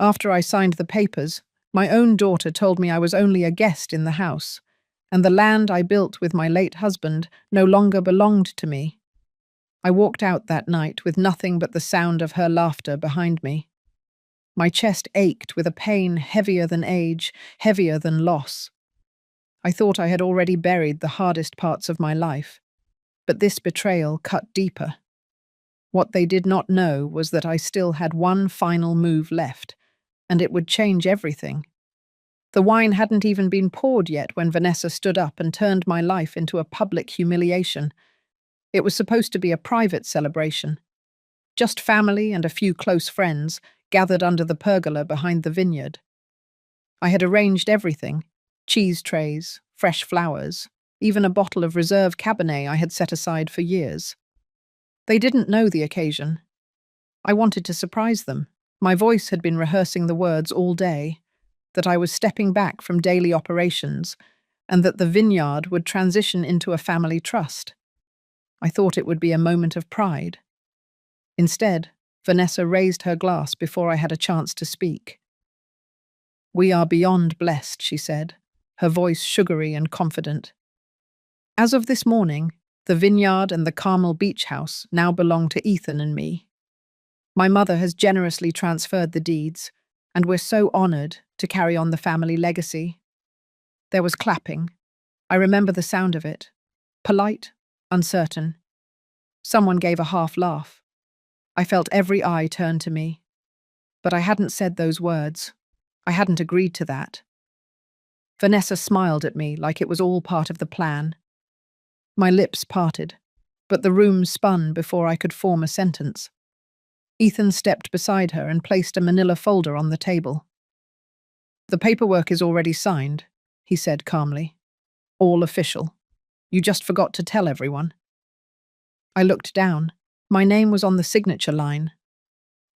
After I signed the papers, my own daughter told me I was only a guest in the house, and the land I built with my late husband no longer belonged to me. I walked out that night with nothing but the sound of her laughter behind me. My chest ached with a pain heavier than age, heavier than loss. I thought I had already buried the hardest parts of my life, but this betrayal cut deeper. What they did not know was that I still had one final move left, and it would change everything. The wine hadn't even been poured yet when Vanessa stood up and turned my life into a public humiliation. It was supposed to be a private celebration. Just family and a few close friends gathered under the pergola behind the vineyard. I had arranged everything: cheese trays, fresh flowers, even a bottle of reserve Cabernet I had set aside for years. They didn't know the occasion. I wanted to surprise them. My voice had been rehearsing the words all day, that I was stepping back from daily operations, and that the vineyard would transition into a family trust. I thought it would be a moment of pride. Instead, Vanessa raised her glass before I had a chance to speak. "We are beyond blessed," she said, her voice sugary and confident. "As of this morning, the vineyard and the Carmel Beach House now belong to Ethan and me. My mother has generously transferred the deeds, and we're so honored to carry on the family legacy." There was clapping. I remember the sound of it. Polite, uncertain. Someone gave a half laugh. I felt every eye turn to me. But I hadn't said those words. I hadn't agreed to that. Vanessa smiled at me like it was all part of the plan. My lips parted, but the room spun before I could form a sentence. Ethan stepped beside her and placed a manila folder on the table. "The paperwork is already signed," he said calmly. "All official. You just forgot to tell everyone." I looked down. My name was on the signature line.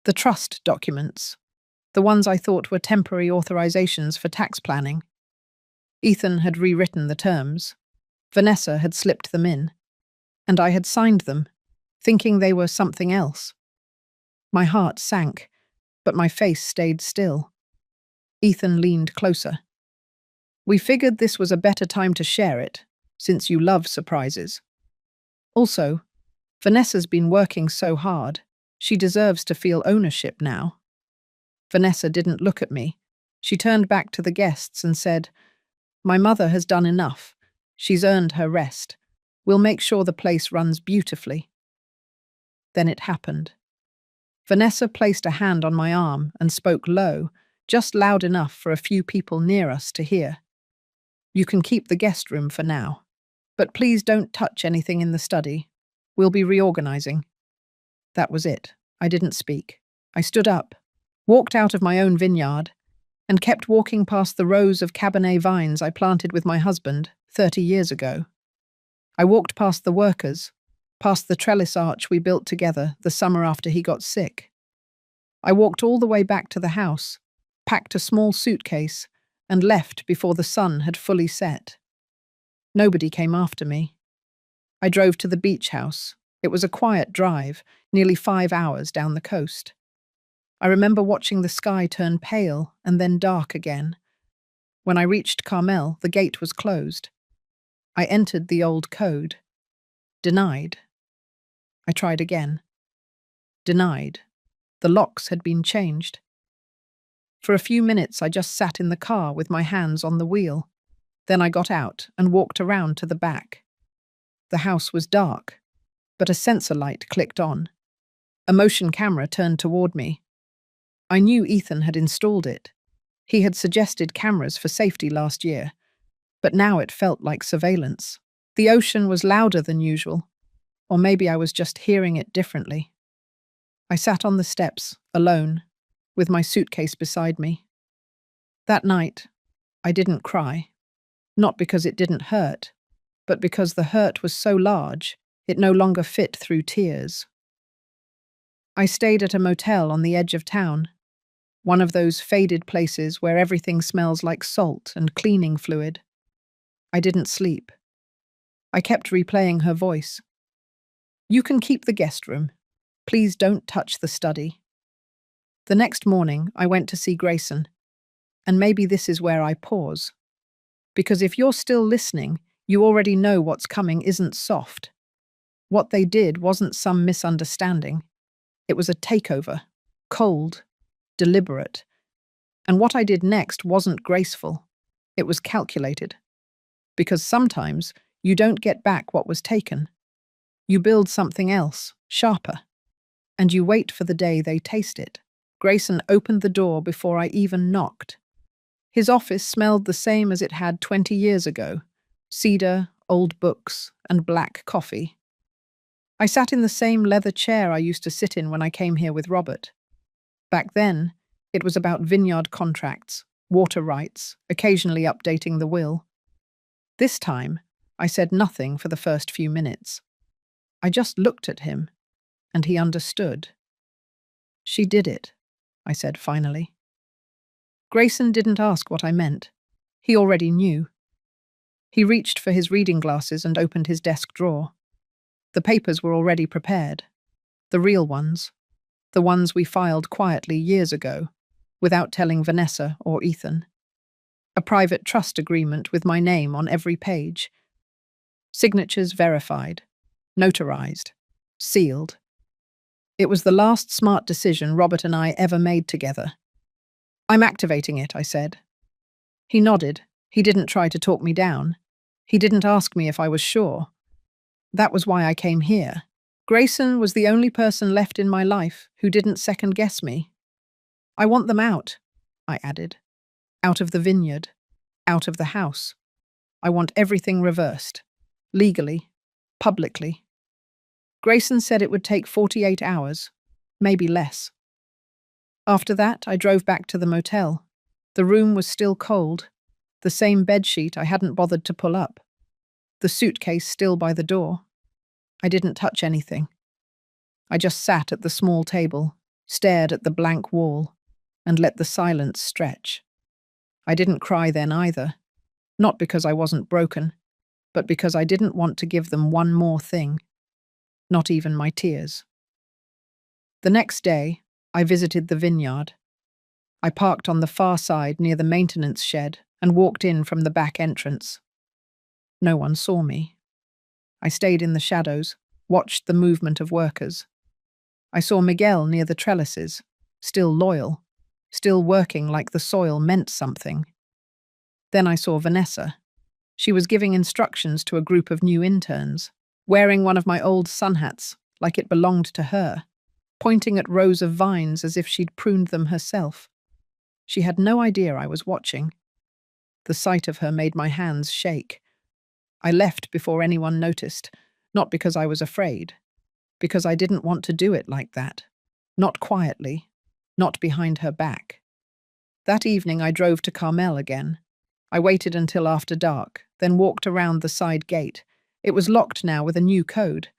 The trust documents, the ones I thought were temporary authorizations for tax planning. Ethan had rewritten the terms. Vanessa had slipped them in, and I had signed them, thinking they were something else. My heart sank, but my face stayed still. Ethan leaned closer. "We figured this was a better time to share it, since you love surprises. Also, Vanessa's been working so hard. She deserves to feel ownership now." Vanessa didn't look at me. She turned back to the guests and said, "My mother has done enough. She's earned her rest. We'll make sure the place runs beautifully." Then it happened. Vanessa placed a hand on my arm and spoke low, just loud enough for a few people near us to hear. "You can keep the guest room for now, but please don't touch anything in the study. We'll be reorganizing." That was it. I didn't speak. I stood up, walked out of my own vineyard, and kept walking past the rows of Cabernet vines I planted with my husband 30 years ago. I walked past the workers, past the trellis arch we built together the summer after he got sick. I walked all the way back to the house, packed a small suitcase, and left before the sun had fully set. Nobody came after me. I drove to the beach house. It was a quiet drive, nearly 5 hours down the coast. I remember watching the sky turn pale and then dark again. When I reached Carmel, the gate was closed. I entered the old code. Denied. I tried again. Denied. The locks had been changed. For a few minutes I just sat in the car with my hands on the wheel. Then I got out and walked around to the back. The house was dark, but a sensor light clicked on. A motion camera turned toward me. I knew Ethan had installed it. He had suggested cameras for safety last year, but now it felt like surveillance. The ocean was louder than usual, or maybe I was just hearing it differently. I sat on the steps, alone, with my suitcase beside me. That night, I didn't cry. Not because it didn't hurt, but because the hurt was so large, it no longer fit through tears. I stayed at a motel on the edge of town, one of those faded places where everything smells like salt and cleaning fluid. I didn't sleep. I kept replaying her voice. "You can keep the guest room. Please don't touch the study." The next morning, I went to see Grayson, and maybe this is where I pause. Because if you're still listening, you already know what's coming isn't soft. What they did wasn't some misunderstanding. It was a takeover, cold, deliberate. And what I did next wasn't graceful. It was calculated. Because sometimes you don't get back what was taken. You build something else, sharper. And you wait for the day they taste it. Grayson opened the door before I even knocked. His office smelled the same as it had 20 years ago: cedar, old books, and black coffee. I sat in the same leather chair I used to sit in when I came here with Robert. Back then, it was about vineyard contracts, water rights, occasionally updating the will. This time, I said nothing for the first few minutes. I just looked at him, and he understood. "She did it," I said finally. Grayson didn't ask what I meant. He already knew. He reached for his reading glasses and opened his desk drawer. The papers were already prepared. The real ones. The ones we filed quietly years ago, without telling Vanessa or Ethan. A private trust agreement with my name on every page. Signatures verified. Notarized. Sealed. It was the last smart decision Robert and I ever made together. "I'm activating it," I said. He nodded. He didn't try to talk me down. He didn't ask me if I was sure. That was why I came here. Grayson was the only person left in my life who didn't second-guess me. "I want them out," I added. "Out of the vineyard. Out of the house. I want everything reversed. Legally. Publicly." Grayson said it would take 48 hours, maybe less. After that, I drove back to the motel. The room was still cold, the same bedsheet I hadn't bothered to pull up, the suitcase still by the door. I didn't touch anything. I just sat at the small table, stared at the blank wall, and let the silence stretch. I didn't cry then either, not because I wasn't broken, but because I didn't want to give them one more thing, not even my tears. The next day, I visited the vineyard. I parked on the far side near the maintenance shed and walked in from the back entrance. No one saw me. I stayed in the shadows, watched the movement of workers. I saw Miguel near the trellises, still loyal, still working like the soil meant something. Then I saw Vanessa. She was giving instructions to a group of new interns, wearing one of my old sun hats like it belonged to her, pointing at rows of vines as if she'd pruned them herself. She had no idea I was watching. The sight of her made my hands shake. I left before anyone noticed, not because I was afraid, because I didn't want to do it like that. Not quietly, not behind her back. That evening I drove to Carmel again. I waited until after dark, then walked around the side gate. It was locked now with a new code,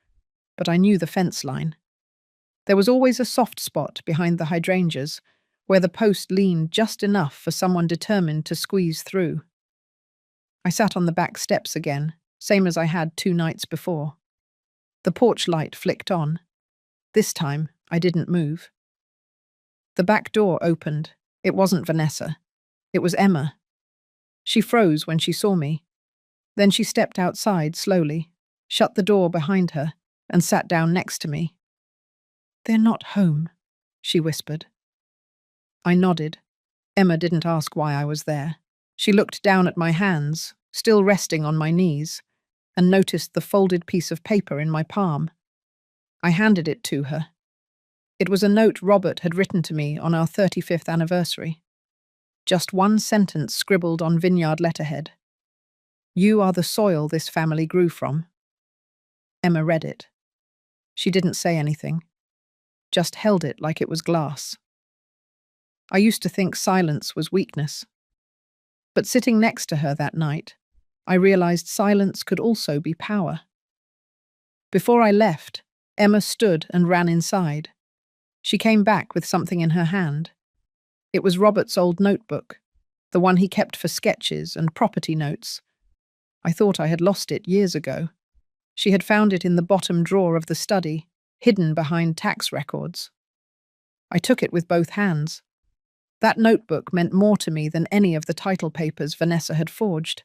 but I knew the fence line. There was always a soft spot behind the hydrangeas, where the post leaned just enough for someone determined to squeeze through. I sat on the back steps again, same as I had 2 nights before. The porch light flicked on. This time, I didn't move. The back door opened. It wasn't Vanessa. It was Emma. She froze when she saw me. Then she stepped outside slowly, shut the door behind her, and sat down next to me. "They're not home," she whispered. I nodded. Emma didn't ask why I was there. She looked down at my hands, still resting on my knees, and noticed the folded piece of paper in my palm. I handed it to her. It was a note Robert had written to me on our 35th anniversary. Just one sentence scribbled on vineyard letterhead. "You are the soil this family grew from." Emma read it. She didn't say anything, just held it like it was glass. I used to think silence was weakness. But sitting next to her that night, I realized silence could also be power. Before I left, Emma stood and ran inside. She came back with something in her hand. It was Robert's old notebook, the one he kept for sketches and property notes. I thought I had lost it years ago. She had found it in the bottom drawer of the study, hidden behind tax records. I took it with both hands. That notebook meant more to me than any of the title papers Vanessa had forged.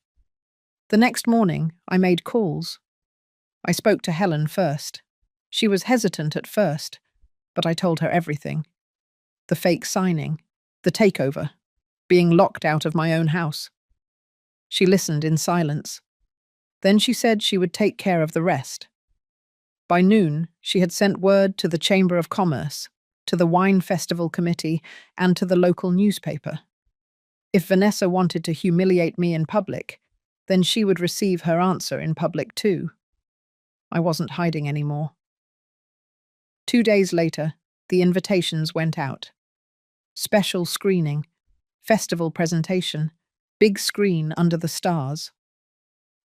The next morning, I made calls. I spoke to Helen first. She was hesitant at first, but I told her everything. The fake signing, the takeover, being locked out of my own house. She listened in silence. Then she said she would take care of the rest. By noon, she had sent word to the Chamber of Commerce, to the Wine Festival Committee, and to the local newspaper. If Vanessa wanted to humiliate me in public, then she would receive her answer in public too. I wasn't hiding anymore. 2 days later, the invitations went out. Special screening, festival presentation, big screen under the stars.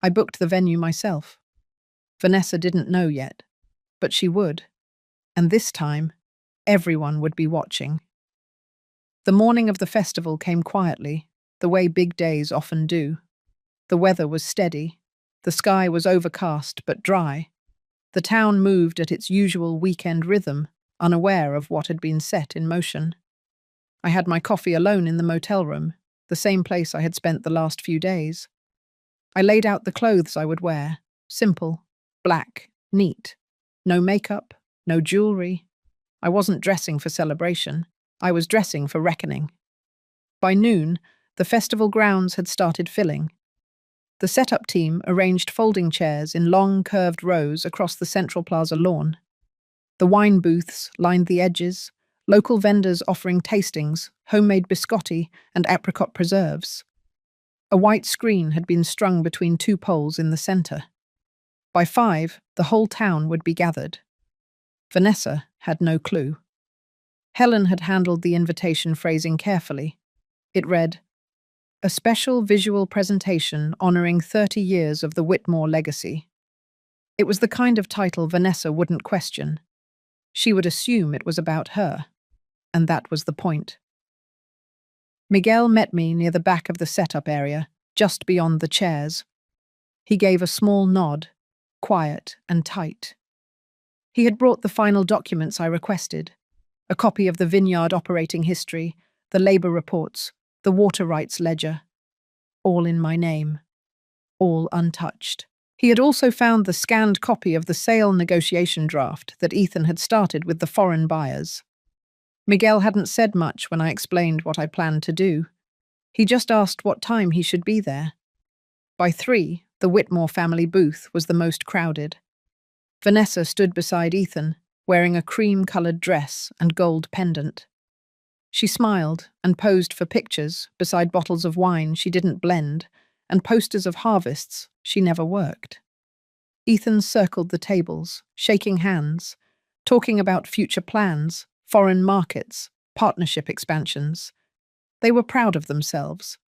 I booked the venue myself. Vanessa didn't know yet, but she would. And this time, everyone would be watching. The morning of the festival came quietly, the way big days often do. The weather was steady. The sky was overcast but dry. The town moved at its usual weekend rhythm, unaware of what had been set in motion. I had my coffee alone in the motel room, the same place I had spent the last few days. I laid out the clothes I would wear, simple, black, neat. No makeup, no jewelry. I wasn't dressing for celebration. I was dressing for reckoning. By noon, the festival grounds had started filling. The setup team arranged folding chairs in long, curved rows across the Central Plaza lawn. The wine booths lined the edges, local vendors offering tastings, homemade biscotti, and apricot preserves. A white screen had been strung between 2 poles in the center. By 5, the whole town would be gathered. Vanessa had no clue. Helen had handled the invitation phrasing carefully. It read, "A special visual presentation honoring 30 years of the Whitmore legacy." It was the kind of title Vanessa wouldn't question. She would assume it was about her, and that was the point. Miguel met me near the back of the setup area, just beyond the chairs. He gave a small nod, quiet and tight. He had brought the final documents I requested, a copy of the vineyard operating history, the labor reports, the water rights ledger, all in my name, all untouched. He had also found the scanned copy of the sale negotiation draft that Ethan had started with the foreign buyers. Miguel hadn't said much when I explained what I planned to do. He just asked what time he should be there. By 3, the Whitmore family booth was the most crowded. Vanessa stood beside Ethan, wearing a cream-colored dress and gold pendant. She smiled and posed for pictures beside bottles of wine she didn't blend and posters of harvests she never worked. Ethan circled the tables, shaking hands, talking about future plans, foreign markets, partnership expansions. They were proud of themselves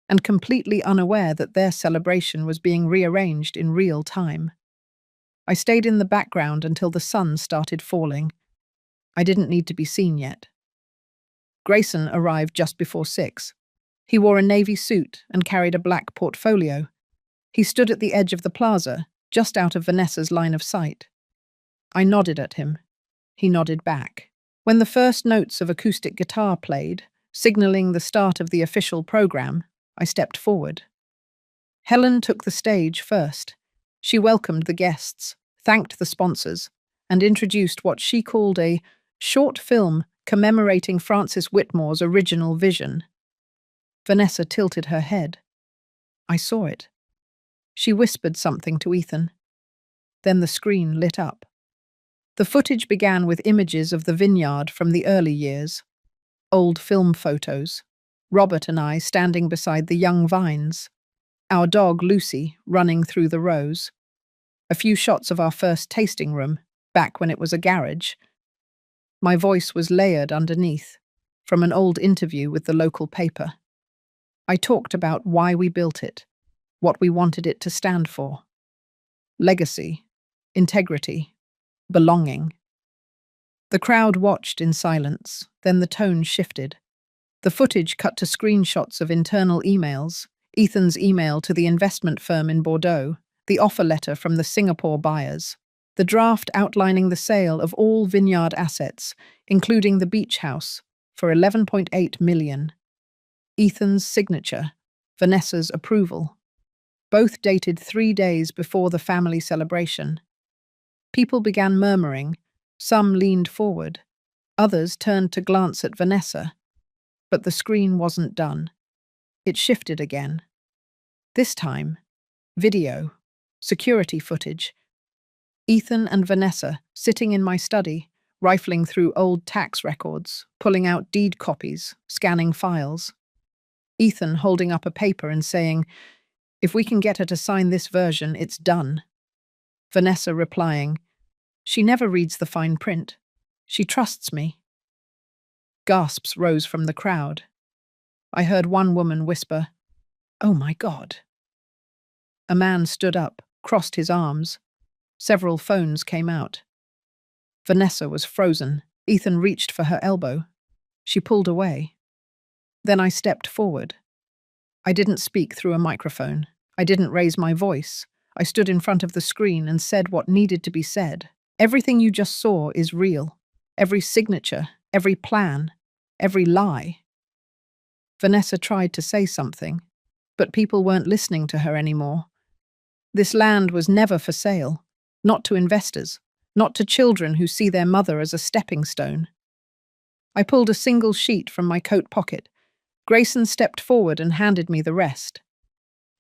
and completely unaware that their celebration was being rearranged in real time. I stayed in the background until the sun started falling. I didn't need to be seen yet. Grayson arrived just before 6. He wore a navy suit and carried a black portfolio. He stood at the edge of the plaza, just out of Vanessa's line of sight. I nodded at him. He nodded back. When the first notes of acoustic guitar played, signaling the start of the official program, I stepped forward. Helen took the stage first. She welcomed the guests, thanked the sponsors, and introduced what she called a short film commemorating Francis Whitmore's original vision. Vanessa tilted her head. I saw it. She whispered something to Ethan. Then the screen lit up. The footage began with images of the vineyard from the early years. Old film photos. Robert and I standing beside the young vines. Our dog Lucy running through the rows. A few shots of our first tasting room, back when it was a garage. My voice was layered underneath, from an old interview with the local paper. I talked about why we built it, what we wanted it to stand for. Legacy, integrity, belonging. The crowd watched in silence, then the tone shifted. The footage cut to screenshots of internal emails, Ethan's email to the investment firm in Bordeaux, the offer letter from the Singapore buyers. The draft outlining the sale of all vineyard assets, including the beach house, for 11.8 million. Ethan's signature, Vanessa's approval. Both dated 3 days before the family celebration. People began murmuring. Some leaned forward. Others turned to glance at Vanessa. But the screen wasn't done. It shifted again. This time, video, security footage. Ethan and Vanessa sitting in my study, rifling through old tax records, pulling out deed copies, scanning files. Ethan holding up a paper and saying, "If we can get her to sign this version, it's done." Vanessa replying, "She never reads the fine print. She trusts me." Gasps rose from the crowd. I heard one woman whisper, "Oh my God." A man stood up, crossed his arms. Several phones came out. Vanessa was frozen. Ethan reached for her elbow. She pulled away. Then I stepped forward. I didn't speak through a microphone. I didn't raise my voice. I stood in front of the screen and said what needed to be said. Everything you just saw is real. Every signature, every plan, every lie. Vanessa tried to say something, but people weren't listening to her anymore. This land was never for sale, not to investors, not to children who see their mother as a stepping stone. I pulled a single sheet from my coat pocket. Grayson stepped forward and handed me the rest.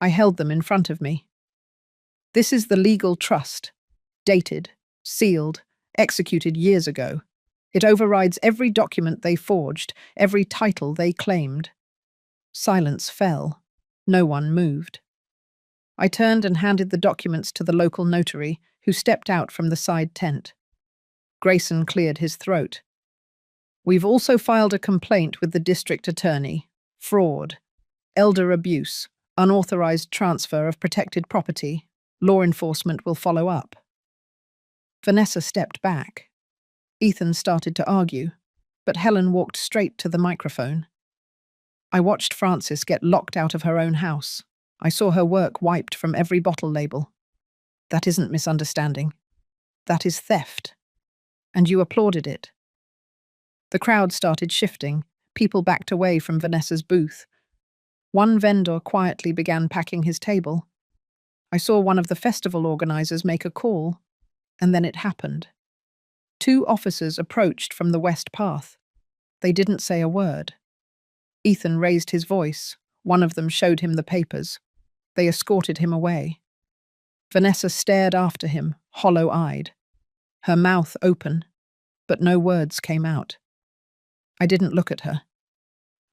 I held them in front of me. This is the legal trust, dated, sealed, executed years ago. It overrides every document they forged, every title they claimed. Silence fell. No one moved. I turned and handed the documents to the local notary, who stepped out from the side tent. Grayson cleared his throat. "We've also filed a complaint with the district attorney. Fraud, elder abuse, unauthorized transfer of protected property. Law enforcement will follow up." Vanessa stepped back. Ethan started to argue, but Helen walked straight to the microphone. I watched Frances get locked out of her own house. I saw her work wiped from every bottle label. That isn't misunderstanding. That is theft. And you applauded it. The crowd started shifting. People backed away from Vanessa's booth. One vendor quietly began packing his table. I saw one of the festival organizers make a call, and then it happened. 2 officers approached from the west path. They didn't say a word. Ethan raised his voice. One of them showed him the papers. They escorted him away. Vanessa stared after him, hollow-eyed. Her mouth open, but no words came out. I didn't look at her.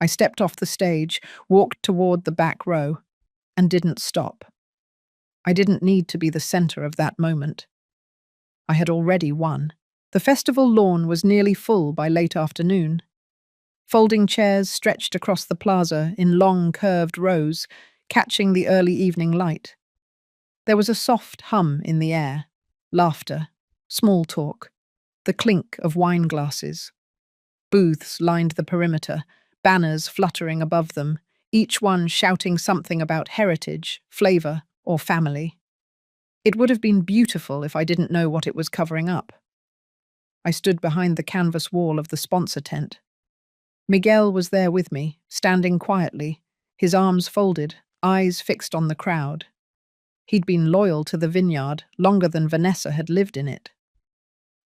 I stepped off the stage, walked toward the back row, and didn't stop. I didn't need to be the center of that moment. I had already won. The festival lawn was nearly full by late afternoon. Folding chairs stretched across the plaza in long, curved rows, catching the early evening light. There was a soft hum in the air, laughter, small talk, the clink of wine glasses. Booths lined the perimeter, banners fluttering above them, each one shouting something about heritage, flavor, or family. It would have been beautiful if I didn't know what it was covering up. I stood behind the canvas wall of the sponsor tent. Miguel was there with me, standing quietly, his arms folded, eyes fixed on the crowd. He'd been loyal to the vineyard longer than Vanessa had lived in it.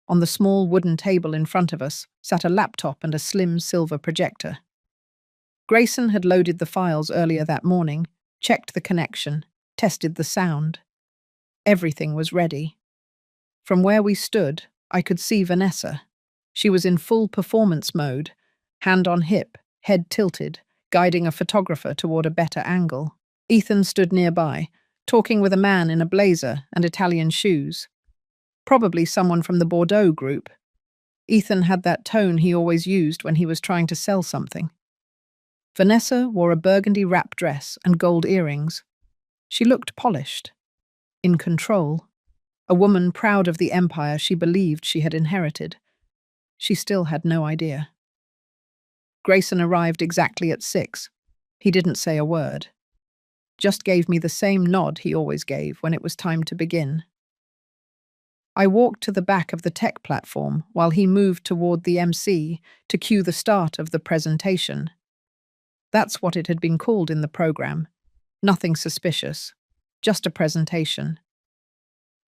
On the small wooden table in front of us sat a laptop and a slim silver projector. Grayson had loaded the files earlier that morning, checked the connection, tested the sound. Everything was ready. From where we stood, I could see Vanessa. She was in full performance mode, hand on hip, head tilted, guiding a photographer toward a better angle. Ethan stood nearby, talking with a man in a blazer and Italian shoes. Probably someone from the Bordeaux group. Ethan had that tone he always used when he was trying to sell something. Vanessa wore a burgundy wrap dress and gold earrings. She looked polished, in control, a woman proud of the empire she believed she had inherited. She still had no idea. Grayson arrived exactly at 6. He didn't say a word. Just gave me the same nod he always gave when it was time to begin. I walked to the back of the tech platform while he moved toward the MC to cue the start of the presentation. That's what it had been called in the program. Nothing suspicious, just a presentation.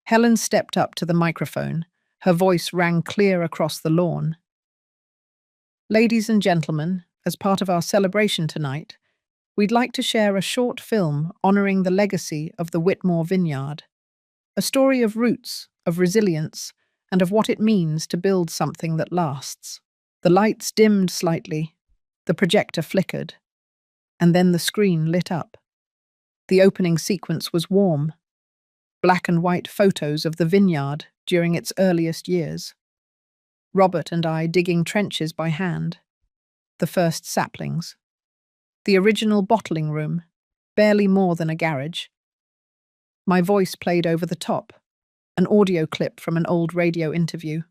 Helen stepped up to the microphone. Her voice rang clear across the lawn. Ladies and gentlemen, as part of our celebration tonight, we'd like to share a short film honoring the legacy of the Whitmore Vineyard. A story of roots, of resilience, and of what it means to build something that lasts. The lights dimmed slightly, the projector flickered, and then the screen lit up. The opening sequence was warm. Black and white photos of the vineyard during its earliest years. Robert and I digging trenches by hand. The first saplings. The original bottling room, barely more than a garage. My voice played over the top, an audio clip from an old radio interview.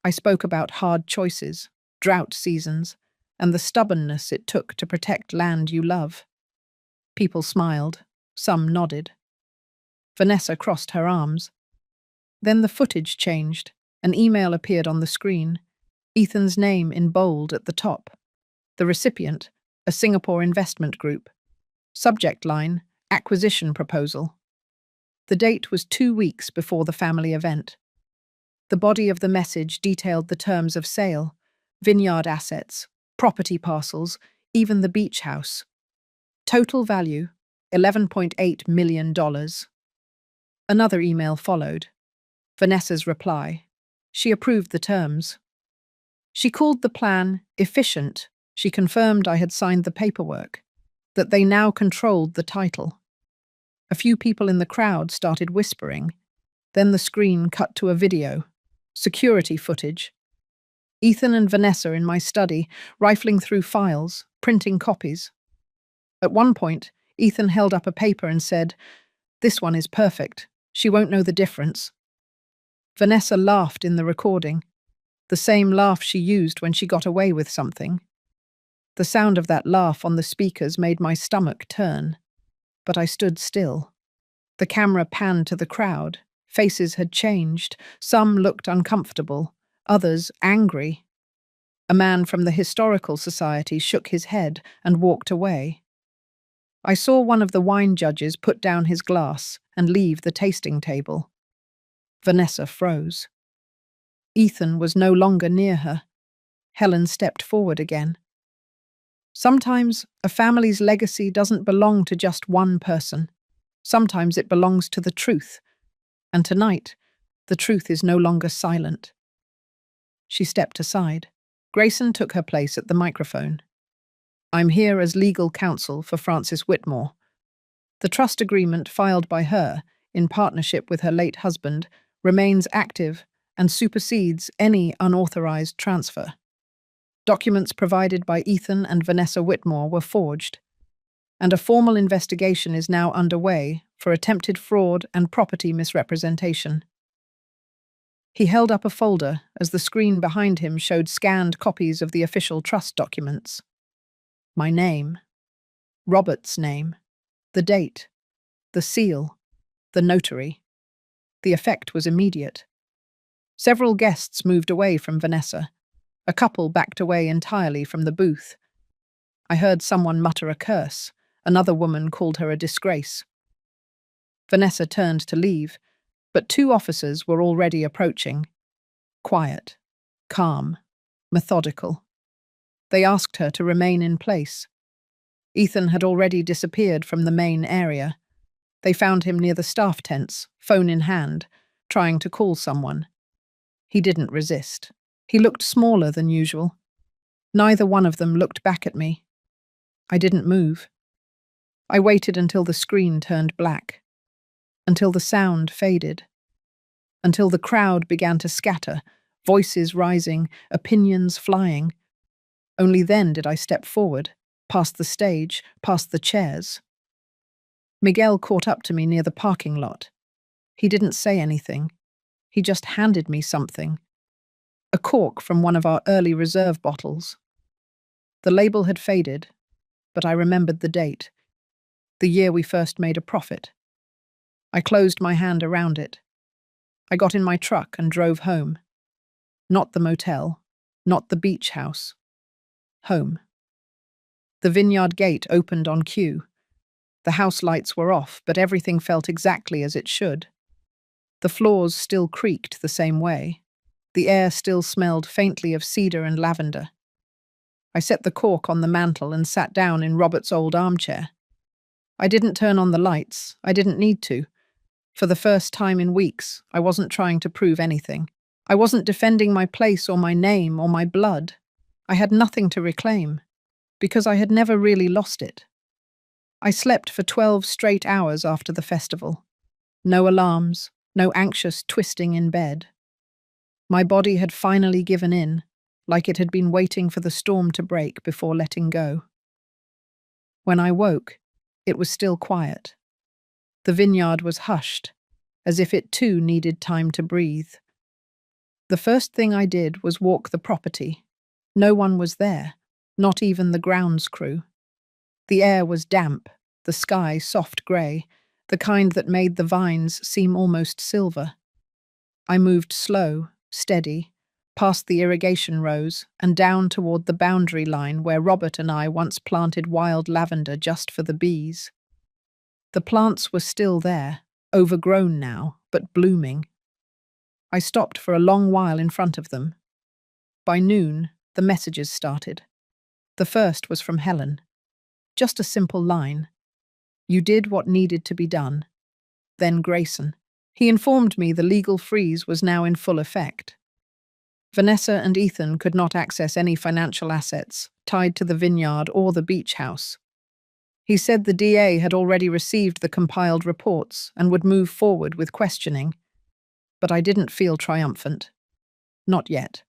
I spoke about hard choices, drought seasons, and the stubbornness it took to protect land you love. People smiled, some nodded. Vanessa crossed her arms. Then the footage changed. An email appeared on the screen, Ethan's name in bold at the top. The recipient, a Singapore investment group. Subject line, acquisition proposal. The date was 2 weeks before the family event. The body of the message detailed the terms of sale, vineyard assets, property parcels, even the beach house. Total value, $11.8 million. Another email followed. Vanessa's reply. She approved the terms. She called the plan efficient. She confirmed I had signed the paperwork, that they now controlled the title. A few people in the crowd started whispering. Then the screen cut to a video, security footage. Ethan and Vanessa in my study, rifling through files, printing copies. At one point, Ethan held up a paper and said, "This one is perfect. She won't know the difference." Vanessa laughed in the recording, the same laugh she used when she got away with something. The sound of that laugh on the speakers made my stomach turn, but I stood still. The camera panned to the crowd. Faces had changed. Some looked uncomfortable, others angry. A man from the Historical Society shook his head and walked away. I saw one of the wine judges put down his glass and leave the tasting table. Vanessa froze. Ethan was no longer near her. Helen stepped forward again. Sometimes a family's legacy doesn't belong to just one person. Sometimes it belongs to the truth. And tonight, the truth is no longer silent. She stepped aside. Grayson took her place at the microphone. "I'm here as legal counsel for Frances Whitmore. The trust agreement filed by her, in partnership with her late husband, remains active and supersedes any unauthorized transfer. Documents provided by Ethan and Vanessa Whitmore were forged, and a formal investigation is now underway for attempted fraud and property misrepresentation." He held up a folder as the screen behind him showed scanned copies of the official trust documents. My name, Robert's name, the date, the seal, the notary. The effect was immediate. Several guests moved away from Vanessa. A couple backed away entirely from the booth. I heard someone mutter a curse. Another woman called her a disgrace. Vanessa turned to leave, but 2 officers were already approaching. Quiet, calm, methodical. They asked her to remain in place. Ethan had already disappeared from the main area. They found him near the staff tents, phone in hand, trying to call someone. He didn't resist. He looked smaller than usual. Neither one of them looked back at me. I didn't move. I waited until the screen turned black, until the sound faded, until the crowd began to scatter, voices rising, opinions flying. Only then did I step forward, past the stage, past the chairs. Miguel caught up to me near the parking lot. He didn't say anything. He just handed me something. A cork from one of our early reserve bottles. The label had faded, but I remembered the date, the year we first made a profit. I closed my hand around it. I got in my truck and drove home. Not the motel, not the beach house. Home. The vineyard gate opened on cue. The house lights were off, but everything felt exactly as it should. The floors still creaked the same way. The air still smelled faintly of cedar and lavender. I set the cork on the mantel and sat down in Robert's old armchair. I didn't turn on the lights. I didn't need to. For the first time in weeks, I wasn't trying to prove anything. I wasn't defending my place or my name or my blood. I had nothing to reclaim, because I had never really lost it. I slept for 12 straight hours after the festival. No alarms, no anxious twisting in bed. My body had finally given in, like it had been waiting for the storm to break before letting go. When I woke, it was still quiet. The vineyard was hushed, as if it too needed time to breathe. The first thing I did was walk the property. No one was there, not even the grounds crew. The air was damp, the sky soft grey, the kind that made the vines seem almost silver. I moved slow, steady, past the irrigation rows and down toward the boundary line where Robert and I once planted wild lavender just for the bees. The plants were still there, overgrown now, but blooming. I stopped for a long while in front of them. By noon, the messages started. The first was from Helen. Just a simple line. You did what needed to be done. Then Grayson. He informed me the legal freeze was now in full effect. Vanessa and Ethan could not access any financial assets tied to the vineyard or the beach house. He said the DA had already received the compiled reports and would move forward with questioning. But I didn't feel triumphant. Not yet.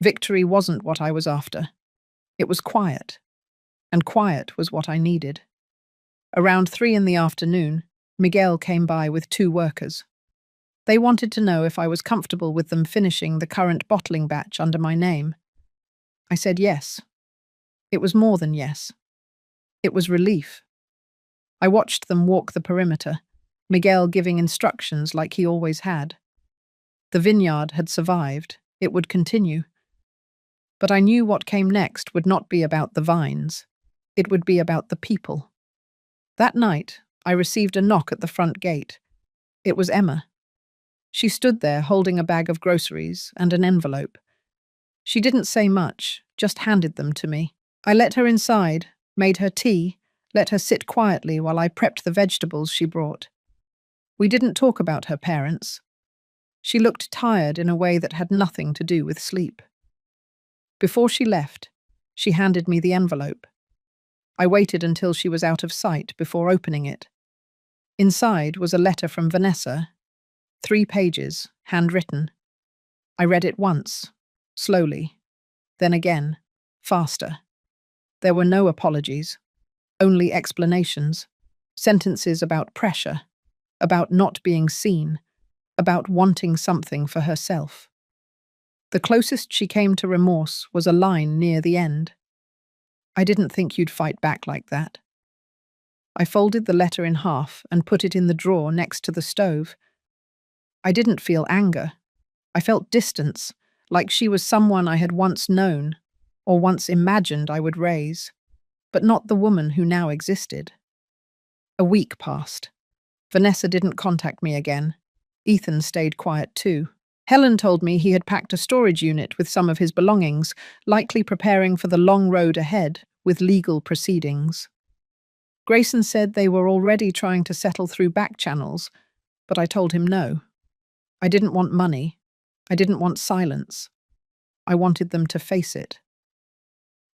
Victory wasn't what I was after. It was quiet. And quiet was what I needed. Around 3 in the afternoon, Miguel came by with 2 workers. They wanted to know if I was comfortable with them finishing the current bottling batch under my name. I said yes. It was more than yes. It was relief. I watched them walk the perimeter, Miguel giving instructions like he always had. The vineyard had survived. It would continue. But I knew what came next would not be about the vines. It would be about the people. That night, I received a knock at the front gate. It was Emma. She stood there holding a bag of groceries and an envelope. She didn't say much, just handed them to me. I let her inside, made her tea, let her sit quietly while I prepped the vegetables she brought. We didn't talk about her parents. She looked tired in a way that had nothing to do with sleep. Before she left, she handed me the envelope. I waited until she was out of sight before opening it. Inside was a letter from Vanessa. 3 pages, handwritten. I read it once, slowly, then again, faster. There were no apologies, only explanations, sentences about pressure, about not being seen, about wanting something for herself. The closest she came to remorse was a line near the end. I didn't think you'd fight back like that. I folded the letter in half and put it in the drawer next to the stove. I didn't feel anger. I felt distance, like she was someone I had once known, or once imagined I would raise, but not the woman who now existed. A week passed. Vanessa didn't contact me again. Ethan stayed quiet too. Helen told me he had packed a storage unit with some of his belongings, likely preparing for the long road ahead with legal proceedings. Grayson said they were already trying to settle through back channels, but I told him no. I didn't want money. I didn't want silence. I wanted them to face it.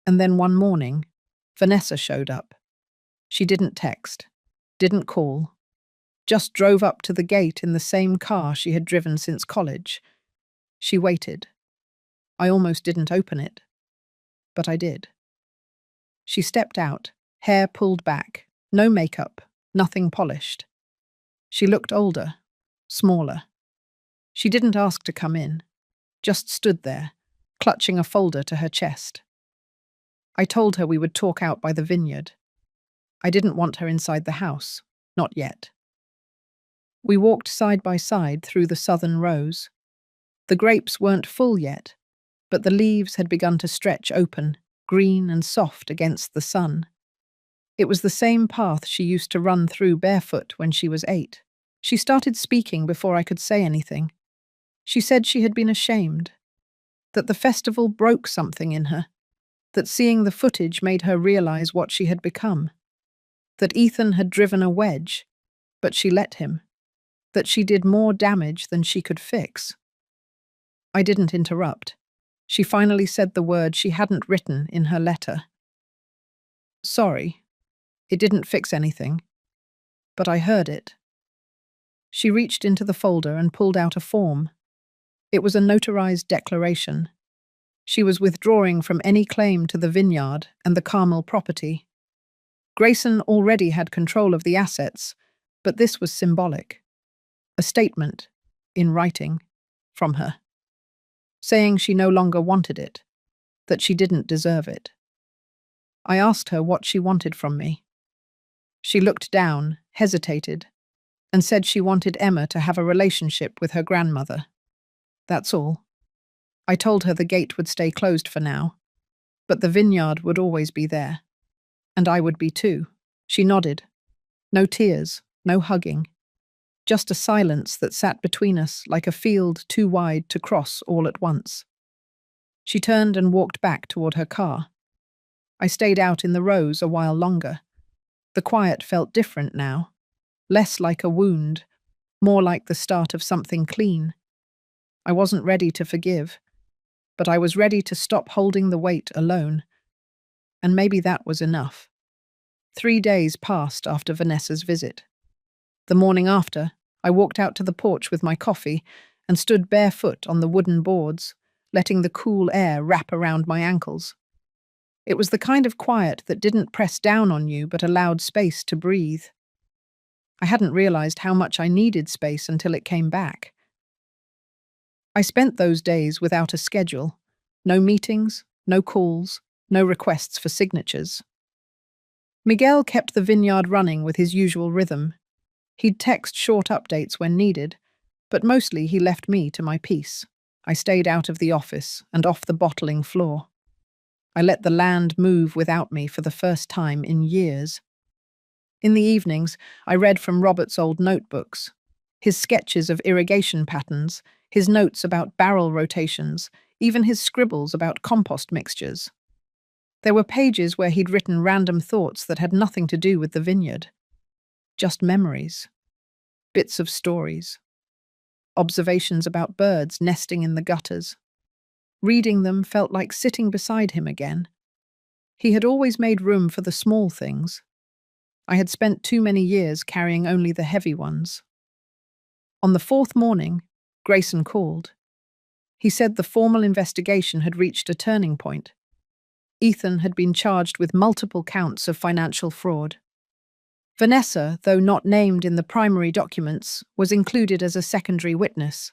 And then one morning, Vanessa showed up. She didn't text, didn't call, just drove up to the gate in the same car she had driven since college. She waited. I almost didn't open it, but I did. She stepped out, hair pulled back, no makeup, nothing polished. She looked older, smaller. She didn't ask to come in, just stood there, clutching a folder to her chest. I told her we would talk out by the vineyard. I didn't want her inside the house, not yet. We walked side by side through the southern rows. The grapes weren't full yet, but the leaves had begun to stretch open, green and soft against the sun. It was the same path she used to run through barefoot when she was 8. She started speaking before I could say anything. She said she had been ashamed, that the festival broke something in her, that seeing the footage made her realize what she had become, that Ethan had driven a wedge, but she let him, that she did more damage than she could fix. I didn't interrupt. She finally said the word she hadn't written in her letter. Sorry, it didn't fix anything, but I heard it. She reached into the folder and pulled out a form. It was a notarized declaration. She was withdrawing from any claim to the vineyard and the Carmel property. Grayson already had control of the assets, but this was symbolic. A statement, in writing, from her, saying she no longer wanted it, that she didn't deserve it. I asked her what she wanted from me. She looked down, hesitated, and said she wanted Emma to have a relationship with her grandmother. That's all. I told her the gate would stay closed for now, but the vineyard would always be there. And I would be too. She nodded. No tears, no hugging. Just a silence that sat between us like a field too wide to cross all at once. She turned and walked back toward her car. I stayed out in the rows a while longer. The quiet felt different now, less like a wound, more like the start of something clean. I wasn't ready to forgive, but I was ready to stop holding the weight alone. And maybe that was enough. 3 days passed after Vanessa's visit. The morning after, I walked out to the porch with my coffee and stood barefoot on the wooden boards, letting the cool air wrap around my ankles. It was the kind of quiet that didn't press down on you but allowed space to breathe. I hadn't realized how much I needed space until it came back. I spent those days without a schedule. No meetings, no calls, no requests for signatures. Miguel kept the vineyard running with his usual rhythm. He'd text short updates when needed, but mostly he left me to my peace. I stayed out of the office and off the bottling floor. I let the land move without me for the first time in years. In the evenings, I read from Robert's old notebooks, his sketches of irrigation patterns, his notes about barrel rotations, even his scribbles about compost mixtures. There were pages where he'd written random thoughts that had nothing to do with the vineyard. Just memories, bits of stories, observations about birds nesting in the gutters. Reading them felt like sitting beside him again. He had always made room for the small things. I had spent too many years carrying only the heavy ones. On the 4th morning, Grayson called. He said the formal investigation had reached a turning point. Ethan had been charged with multiple counts of financial fraud. Vanessa, though not named in the primary documents, was included as a secondary witness.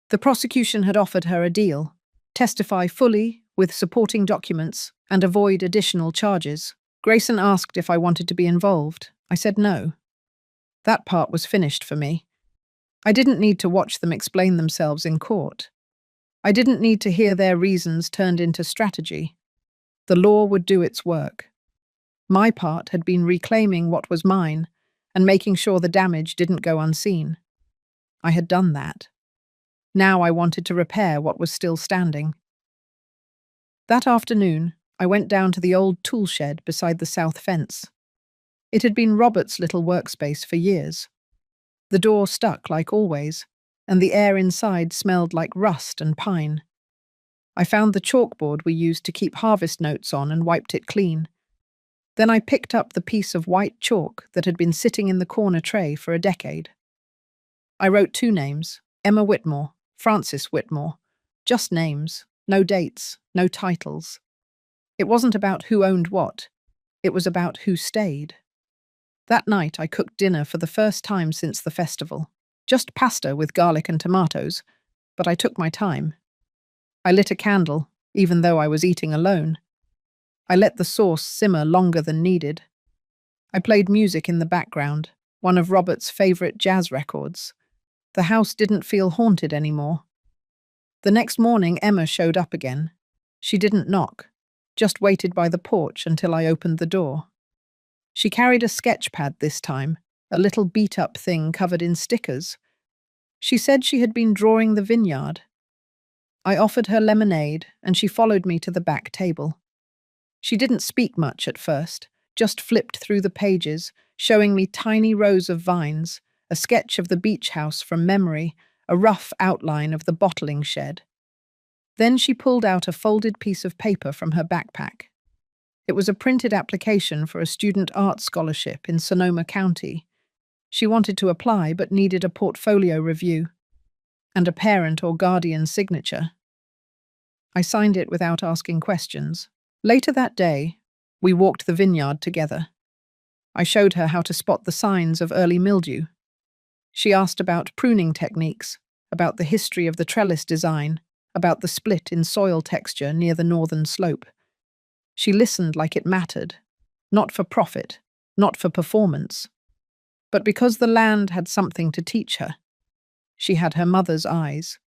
The prosecution had offered her a deal: testify fully, with supporting documents, and avoid additional charges. Grayson asked if I wanted to be involved. I said no. That part was finished for me. I didn't need to watch them explain themselves in court. I didn't need to hear their reasons turned into strategy. The law would do its work. My part had been reclaiming what was mine and making sure the damage didn't go unseen. I had done that. Now I wanted to repair what was still standing. That afternoon, I went down to the old tool shed beside the south fence. It had been Robert's little workspace for years. The door stuck like always, and the air inside smelled like rust and pine. I found the chalkboard we used to keep harvest notes on and wiped it clean. Then I picked up the piece of white chalk that had been sitting in the corner tray for a decade. I wrote 2 names, Emma Whitmore, Frances Whitmore. Just names, no dates, no titles. It wasn't about who owned what. It was about who stayed. That night I cooked dinner for the first time since the festival. Just pasta with garlic and tomatoes, but I took my time. I lit a candle, even though I was eating alone. I let the sauce simmer longer than needed. I played music in the background, one of Robert's favorite jazz records. The house didn't feel haunted anymore. The next morning, Emma showed up again. She didn't knock, just waited by the porch until I opened the door. She carried a sketch pad this time, a little beat-up thing covered in stickers. She said she had been drawing the vineyard. I offered her lemonade, and she followed me to the back table. She didn't speak much at first, just flipped through the pages, showing me tiny rows of vines, a sketch of the beach house from memory, a rough outline of the bottling shed. Then she pulled out a folded piece of paper from her backpack. It was a printed application for a student art scholarship in Sonoma County. She wanted to apply but needed a portfolio review and a parent or guardian signature. I signed it without asking questions. Later that day, we walked the vineyard together. I showed her how to spot the signs of early mildew. She asked about pruning techniques, about the history of the trellis design, about the split in soil texture near the northern slope. She listened like it mattered, not for profit, not for performance, but because the land had something to teach her. She had her mother's eyes,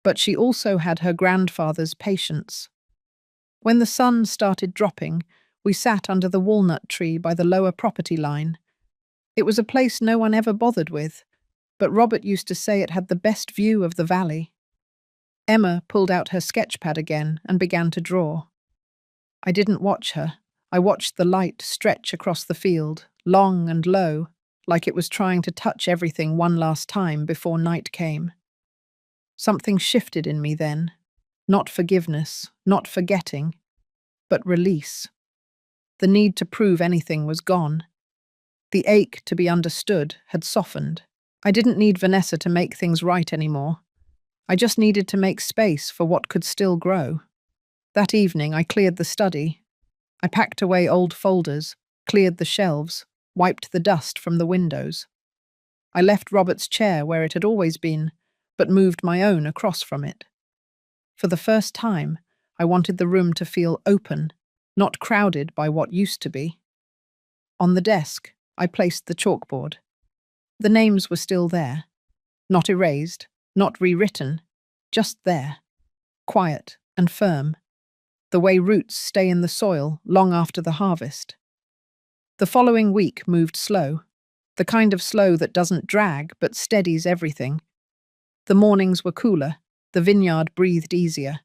but she also had her grandfather's patience. When the sun started dropping, we sat under the walnut tree by the lower property line. It was a place no one ever bothered with, but Robert used to say it had the best view of the valley. Emma pulled out her sketch pad again and began to draw. I didn't watch her. I watched the light stretch across the field, long and low, like it was trying to touch everything one last time before night came. Something shifted in me then. Not forgiveness, not forgetting, but release. The need to prove anything was gone. The ache to be understood had softened. I didn't need Vanessa to make things right anymore. I just needed to make space for what could still grow. That evening, I cleared the study. I packed away old folders, cleared the shelves, wiped the dust from the windows. I left Robert's chair where it had always been, but moved my own across from it. For the first time, I wanted the room to feel open, not crowded by what used to be. On the desk, I placed the chalkboard. The names were still there, not erased, not rewritten, just there, quiet and firm, the way roots stay in the soil long after the harvest. The following week moved slow, the kind of slow that doesn't drag but steadies everything. The mornings were cooler, the vineyard breathed easier.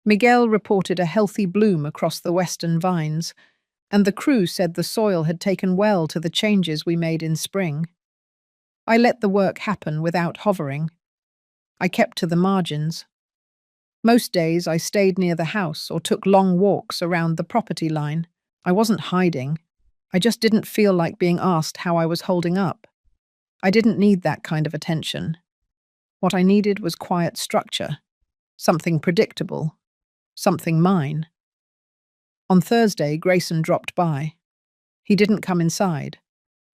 Miguel reported a healthy bloom across the western vines, and the crew said the soil had taken well to the changes we made in spring. I let the work happen without hovering. I kept to the margins. Most days I stayed near the house or took long walks around the property line. I wasn't hiding. I just didn't feel like being asked how I was holding up. I didn't need that kind of attention. What I needed was quiet structure, something predictable, something mine. On Thursday, Grayson dropped by. He didn't come inside.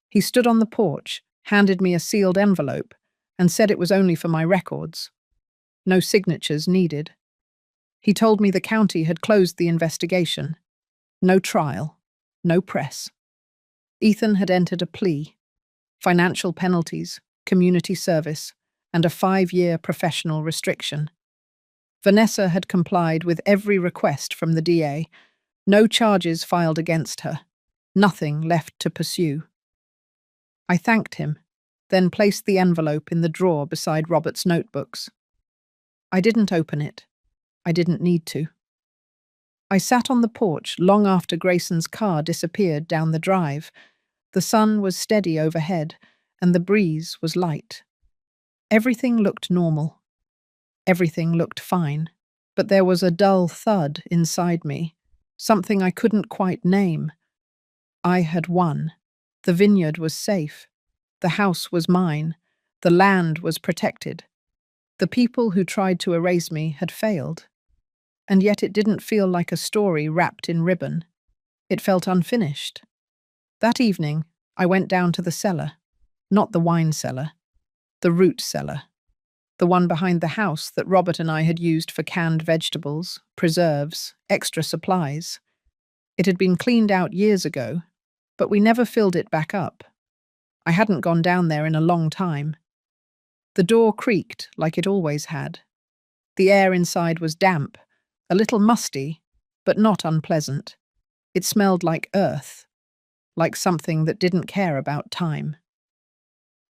He stood on the porch, handed me a sealed envelope, and said it was only for my records. No signatures needed. He told me the county had closed the investigation. No trial, no press. Ethan had entered a plea, financial penalties, community service, and a 5-year professional restriction. Vanessa had complied with every request from the DA, no charges filed against her, nothing left to pursue. I thanked him, then placed the envelope in the drawer beside Robert's notebooks. I didn't open it. I didn't need to. I sat on the porch long after Grayson's car disappeared down the drive. The sun was steady overhead, and the breeze was light. Everything looked normal. Everything looked fine. But there was a dull thud inside me, something I couldn't quite name. I had won. The vineyard was safe. The house was mine. The land was protected. The people who tried to erase me had failed. And yet it didn't feel like a story wrapped in ribbon. It felt unfinished. That evening, I went down to the cellar. Not the wine cellar. The root cellar. The one behind the house that Robert and I had used for canned vegetables, preserves, extra supplies. It had been cleaned out years ago, but we never filled it back up. I hadn't gone down there in a long time. The door creaked like it always had. The air inside was damp, a little musty, but not unpleasant. It smelled like earth, like something that didn't care about time.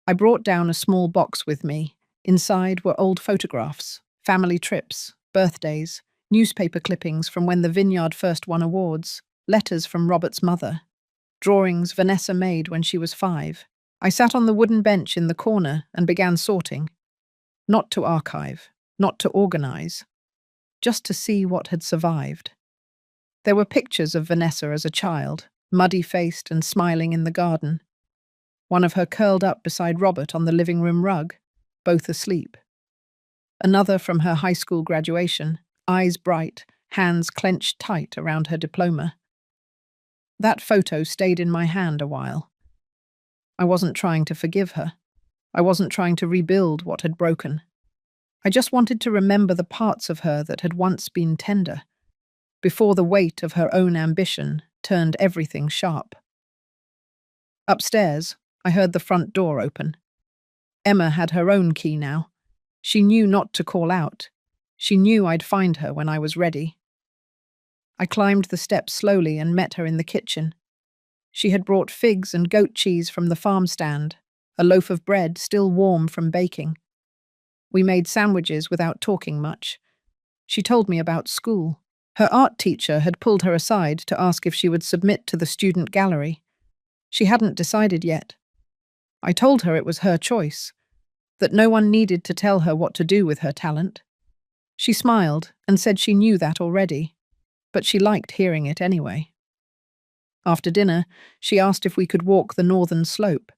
I brought down a small box with me. Inside were old photographs, family trips, birthdays, newspaper clippings from when the vineyard first won awards, letters from Robert's mother, drawings Vanessa made when she was 5. I sat on the wooden bench in the corner and began sorting. Not to archive, not to organize, just to see what had survived. There were pictures of Vanessa as a child, muddy-faced and smiling in the garden. One of her curled up beside Robert on the living room rug, both asleep. Another from her high school graduation, eyes bright, hands clenched tight around her diploma. That photo stayed in my hand a while. I wasn't trying to forgive her. I wasn't trying to rebuild what had broken. I just wanted to remember the parts of her that had once been tender, before the weight of her own ambition turned everything sharp. Upstairs, I heard the front door open. Emma had her own key now. She knew not to call out. She knew I'd find her when I was ready. I climbed the steps slowly and met her in the kitchen. She had brought figs and goat cheese from the farm stand, a loaf of bread still warm from baking. We made sandwiches without talking much. She told me about school. Her art teacher had pulled her aside to ask if she would submit to the student gallery. She hadn't decided yet. I told her it was her choice, that no one needed to tell her what to do with her talent. She smiled and said she knew that already, but she liked hearing it anyway. After dinner, she asked if we could walk the northern slope.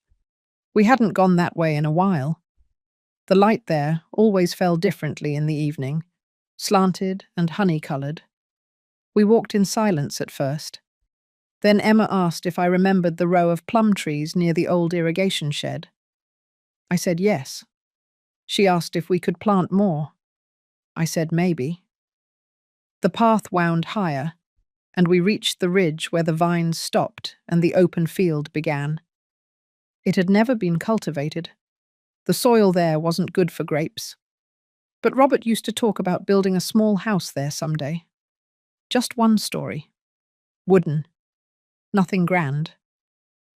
We hadn't gone that way in a while. The light there always fell differently in the evening, slanted and honey-coloured. We walked in silence at first. Then Emma asked if I remembered the row of plum trees near the old irrigation shed. I said yes. She asked if we could plant more. I said maybe. The path wound higher, and we reached the ridge where the vines stopped and the open field began. It had never been cultivated. The soil there wasn't good for grapes. But Robert used to talk about building a small house there someday. Just one story. Wooden. Nothing grand.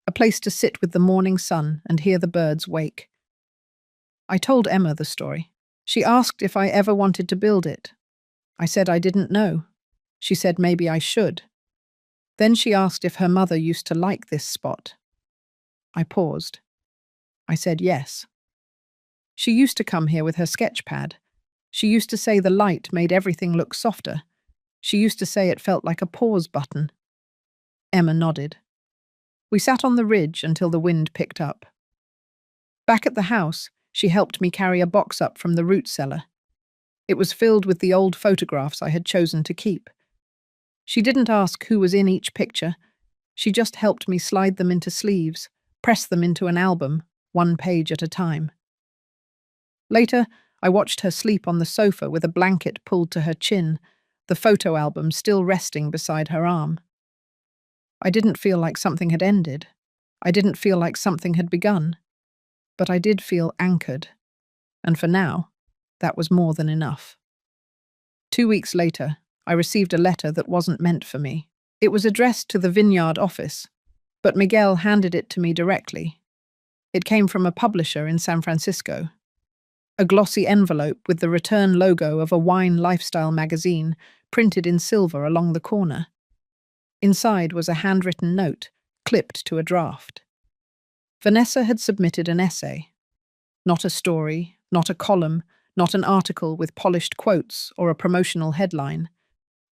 A place to sit with the morning sun and hear the birds wake. I told Emma the story. She asked if I ever wanted to build it. I said I didn't know. She said maybe I should. Then she asked if her mother used to like this spot. I paused. I said yes. She used to come here with her sketch pad. She used to say the light made everything look softer. She used to say it felt like a pause button. Emma nodded. We sat on the ridge until the wind picked up. Back at the house, she helped me carry a box up from the root cellar. It was filled with the old photographs I had chosen to keep. She didn't ask who was in each picture. She just helped me slide them into sleeves, press them into an album, one page at a time. Later, I watched her sleep on the sofa with a blanket pulled to her chin, the photo album still resting beside her arm. I didn't feel like something had ended. I didn't feel like something had begun. But I did feel anchored. And for now, that was more than enough. 2 weeks later, I received a letter that wasn't meant for me. It was addressed to the vineyard office, but Miguel handed it to me directly. It came from a publisher in San Francisco. A glossy envelope with the return logo of a wine lifestyle magazine printed in silver along the corner. Inside was a handwritten note, clipped to a draft. Vanessa had submitted an essay. Not a story, not a column, not an article with polished quotes or a promotional headline.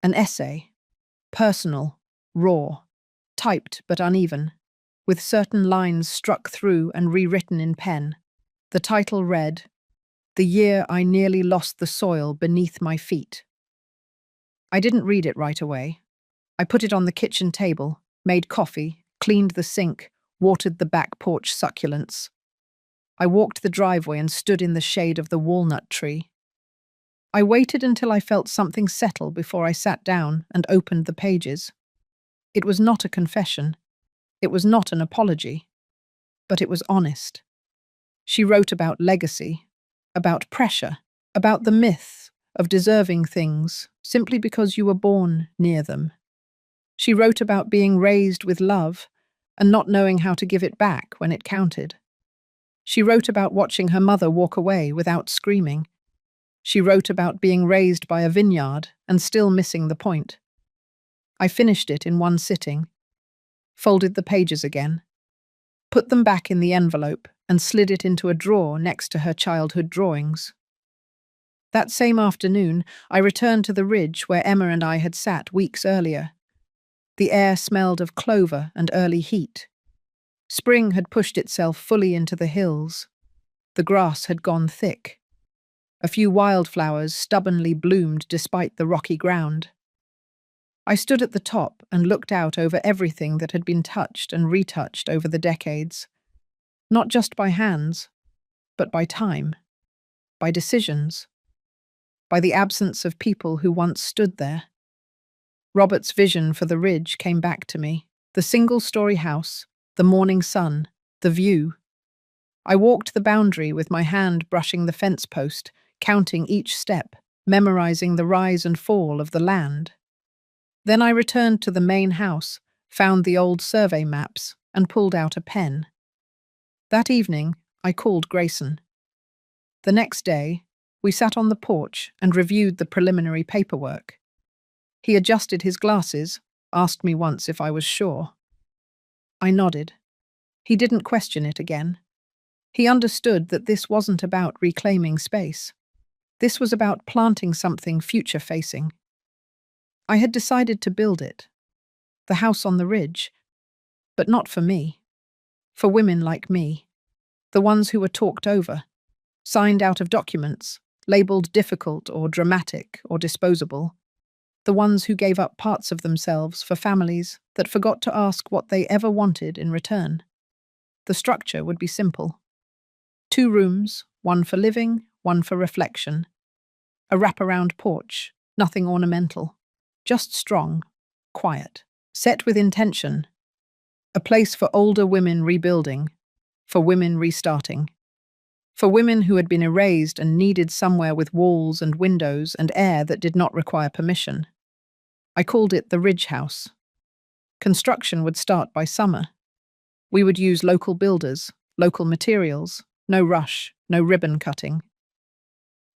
An essay. Personal, raw, typed but uneven, with certain lines struck through and rewritten in pen. The title read, "The Year I Nearly Lost the Soil Beneath My Feet." I didn't read it right away. I put it on the kitchen table, made coffee, cleaned the sink, watered the back porch succulents. I walked the driveway and stood in the shade of the walnut tree. I waited until I felt something settle before I sat down and opened the pages. It was not a confession. It was not an apology. but it was honest. She wrote about legacy, about pressure, about the myth of deserving things simply because you were born near them. She wrote about being raised with love and not knowing how to give it back when it counted. She wrote about watching her mother walk away without screaming. She wrote about being raised by a vineyard and still missing the point. I finished it in one sitting, folded the pages again, put them back in the envelope, and slid it into a drawer next to her childhood drawings. That same afternoon, I returned to the ridge where Emma and I had sat weeks earlier. The air smelled of clover and early heat. Spring had pushed itself fully into the hills. The grass had gone thick. A few wildflowers stubbornly bloomed despite the rocky ground. I stood at the top and looked out over everything that had been touched and retouched over the decades. Not just by hands, but by time, by decisions, by the absence of people who once stood there. Robert's vision for the ridge came back to me. The single-story house, the morning sun, the view. I walked the boundary with my hand brushing the fence post, counting each step, memorizing the rise and fall of the land. Then I returned to the main house, found the old survey maps, and pulled out a pen. That evening, I called Grayson. The next day, we sat on the porch and reviewed the preliminary paperwork. He adjusted his glasses, asked me once if I was sure. I nodded. He didn't question it again. He understood that this wasn't about reclaiming space. This was about planting something future-facing. I had decided to build it, the house on the ridge, but not for me. For women like me, the ones who were talked over, signed out of documents, labeled difficult or dramatic or disposable, the ones who gave up parts of themselves for families that forgot to ask what they ever wanted in return. The structure would be simple. 2 rooms, one for living, one for reflection. A wraparound porch, nothing ornamental, just strong, quiet, set with intention. A place for older women rebuilding, for women restarting, for women who had been erased and needed somewhere with walls and windows and air that did not require permission. I called it the Ridge House. Construction would start by summer. We would use local builders, local materials, no rush, no ribbon cutting.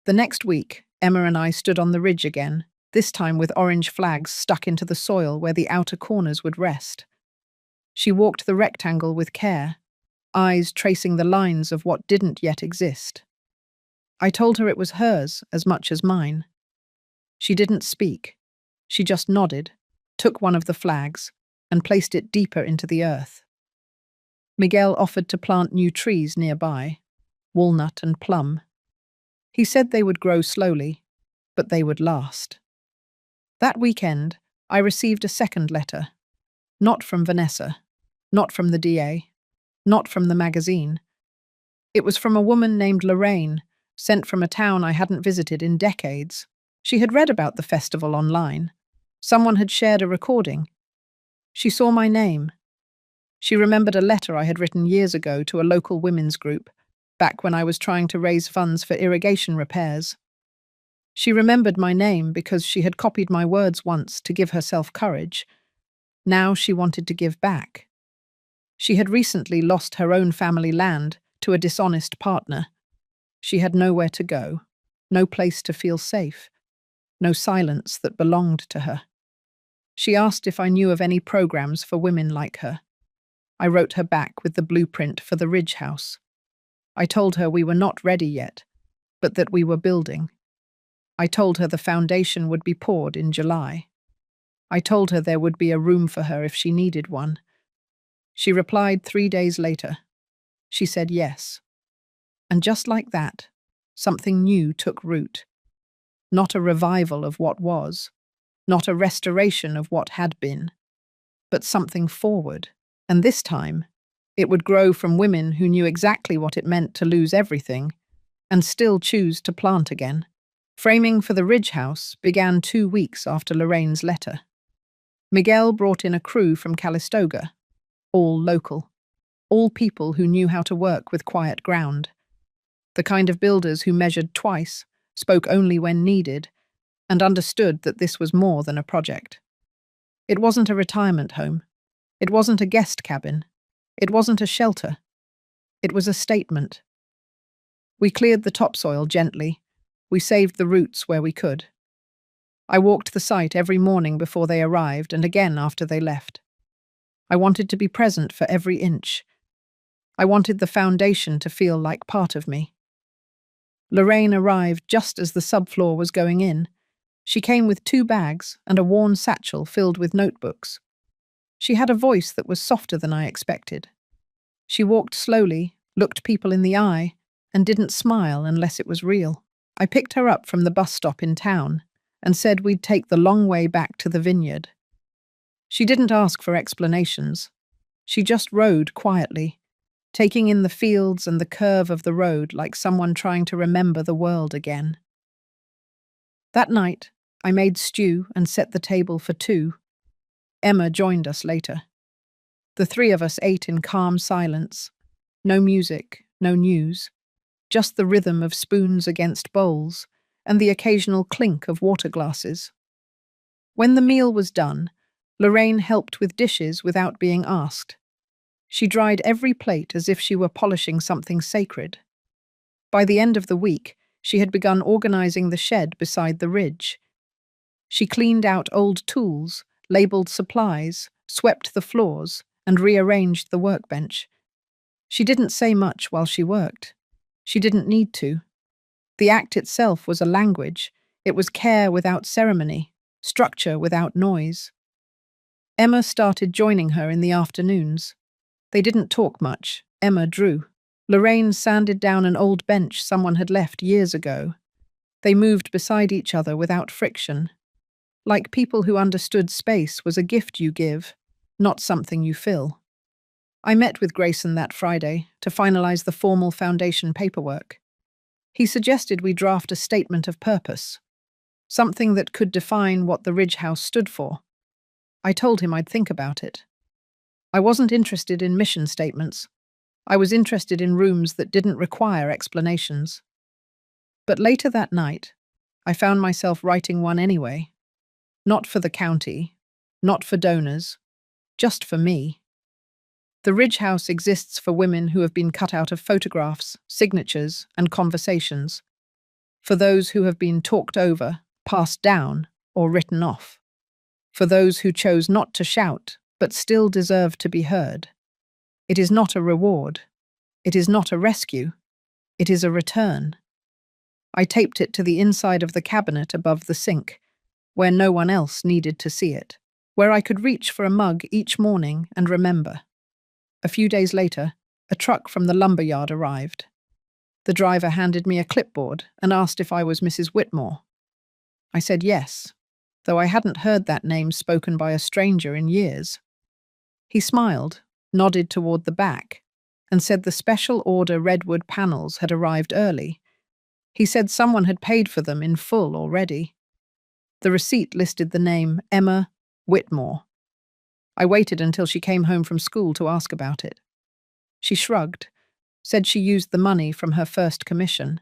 The next week, Emma and I stood on the ridge again, this time with orange flags stuck into the soil where the outer corners would rest. She walked the rectangle with care, eyes tracing the lines of what didn't yet exist. I told her it was hers as much as mine. She didn't speak. She just nodded, took one of the flags, and placed it deeper into the earth. Miguel offered to plant new trees nearby, walnut and plum. He said they would grow slowly, but they would last. That weekend, I received a second letter. Not from Vanessa, not from the DA, not from the magazine. It was from a woman named Lorraine, sent from a town I hadn't visited in decades. She had read about the festival online. Someone had shared a recording. She saw my name. She remembered a letter I had written years ago to a local women's group, back when I was trying to raise funds for irrigation repairs. She remembered my name because she had copied my words once to give herself courage. Now she wanted to give back. She had recently lost her own family land to a dishonest partner. She had nowhere to go, no place to feel safe, no silence that belonged to her. She asked if I knew of any programs for women like her. I wrote her back with the blueprint for the Ridge House. I told her we were not ready yet, but that we were building. I told her the foundation would be poured in July. I told her there would be a room for her if she needed one. She replied 3 days later. She said yes. And just like that, something new took root. Not a revival of what was, not a restoration of what had been, but something forward. And this time, it would grow from women who knew exactly what it meant to lose everything and still choose to plant again. Framing for the Ridge House began 2 weeks after Lorraine's letter. Miguel brought in a crew from Calistoga, all local. all people who knew how to work with quiet ground, the kind of builders who measured twice, spoke only when needed, and understood that this was more than a project. It wasn't a retirement home. It wasn't a guest cabin. It wasn't a shelter. It was a statement. We cleared the topsoil gently. We saved the roots where we could. I walked the site every morning before they arrived and again after they left. I wanted to be present for every inch. I wanted the foundation to feel like part of me. Lorraine arrived just as the subfloor was going in. She came with 2 bags and a worn satchel filled with notebooks. She had a voice that was softer than I expected. She walked slowly, looked people in the eye, and didn't smile unless it was real. I picked her up from the bus stop in town and said we'd take the long way back to the vineyard. She didn't ask for explanations. She just rode quietly, taking in the fields and the curve of the road like someone trying to remember the world again. That night, I made stew and set the table for 2. Emma joined us later. The 3 of us ate in calm silence. No music, no news. Just the rhythm of spoons against bowls and the occasional clink of water glasses. When the meal was done, Lorraine helped with dishes without being asked. She dried every plate as if she were polishing something sacred. By the end of the week, she had begun organizing the shed beside the ridge. She cleaned out old tools, labeled supplies, swept the floors, and rearranged the workbench. She didn't say much while she worked. She didn't need to. The act itself was a language. It was care without ceremony, structure without noise. Emma started joining her in the afternoons. They didn't talk much. Emma drew. Lorraine sanded down an old bench someone had left years ago. They moved beside each other without friction. Like people who understood space was a gift you give, not something you fill. I met with Grayson that Friday to finalize the formal foundation paperwork. He suggested we draft a statement of purpose, something that could define what the Ridge House stood for. I told him I'd think about it. I wasn't interested in mission statements. I was interested in rooms that didn't require explanations. But later that night, I found myself writing one anyway. Not for the county, not for donors, just for me. The Ridge House exists for women who have been cut out of photographs, signatures, and conversations. For those who have been talked over, passed down, or written off. For those who chose not to shout, but still deserve to be heard. It is not a reward. It is not a rescue. It is a return. I taped it to the inside of the cabinet above the sink, where no one else needed to see it, where I could reach for a mug each morning and remember. A few days later, a truck from the lumberyard arrived. The driver handed me a clipboard and asked if I was Mrs. Whitmore. I said yes, though I hadn't heard that name spoken by a stranger in years. He smiled, nodded toward the back, and said the special order redwood panels had arrived early. He said someone had paid for them in full already. The receipt listed the name Emma Whitmore. I waited until she came home from school to ask about it. She shrugged, said she used the money from her first commission.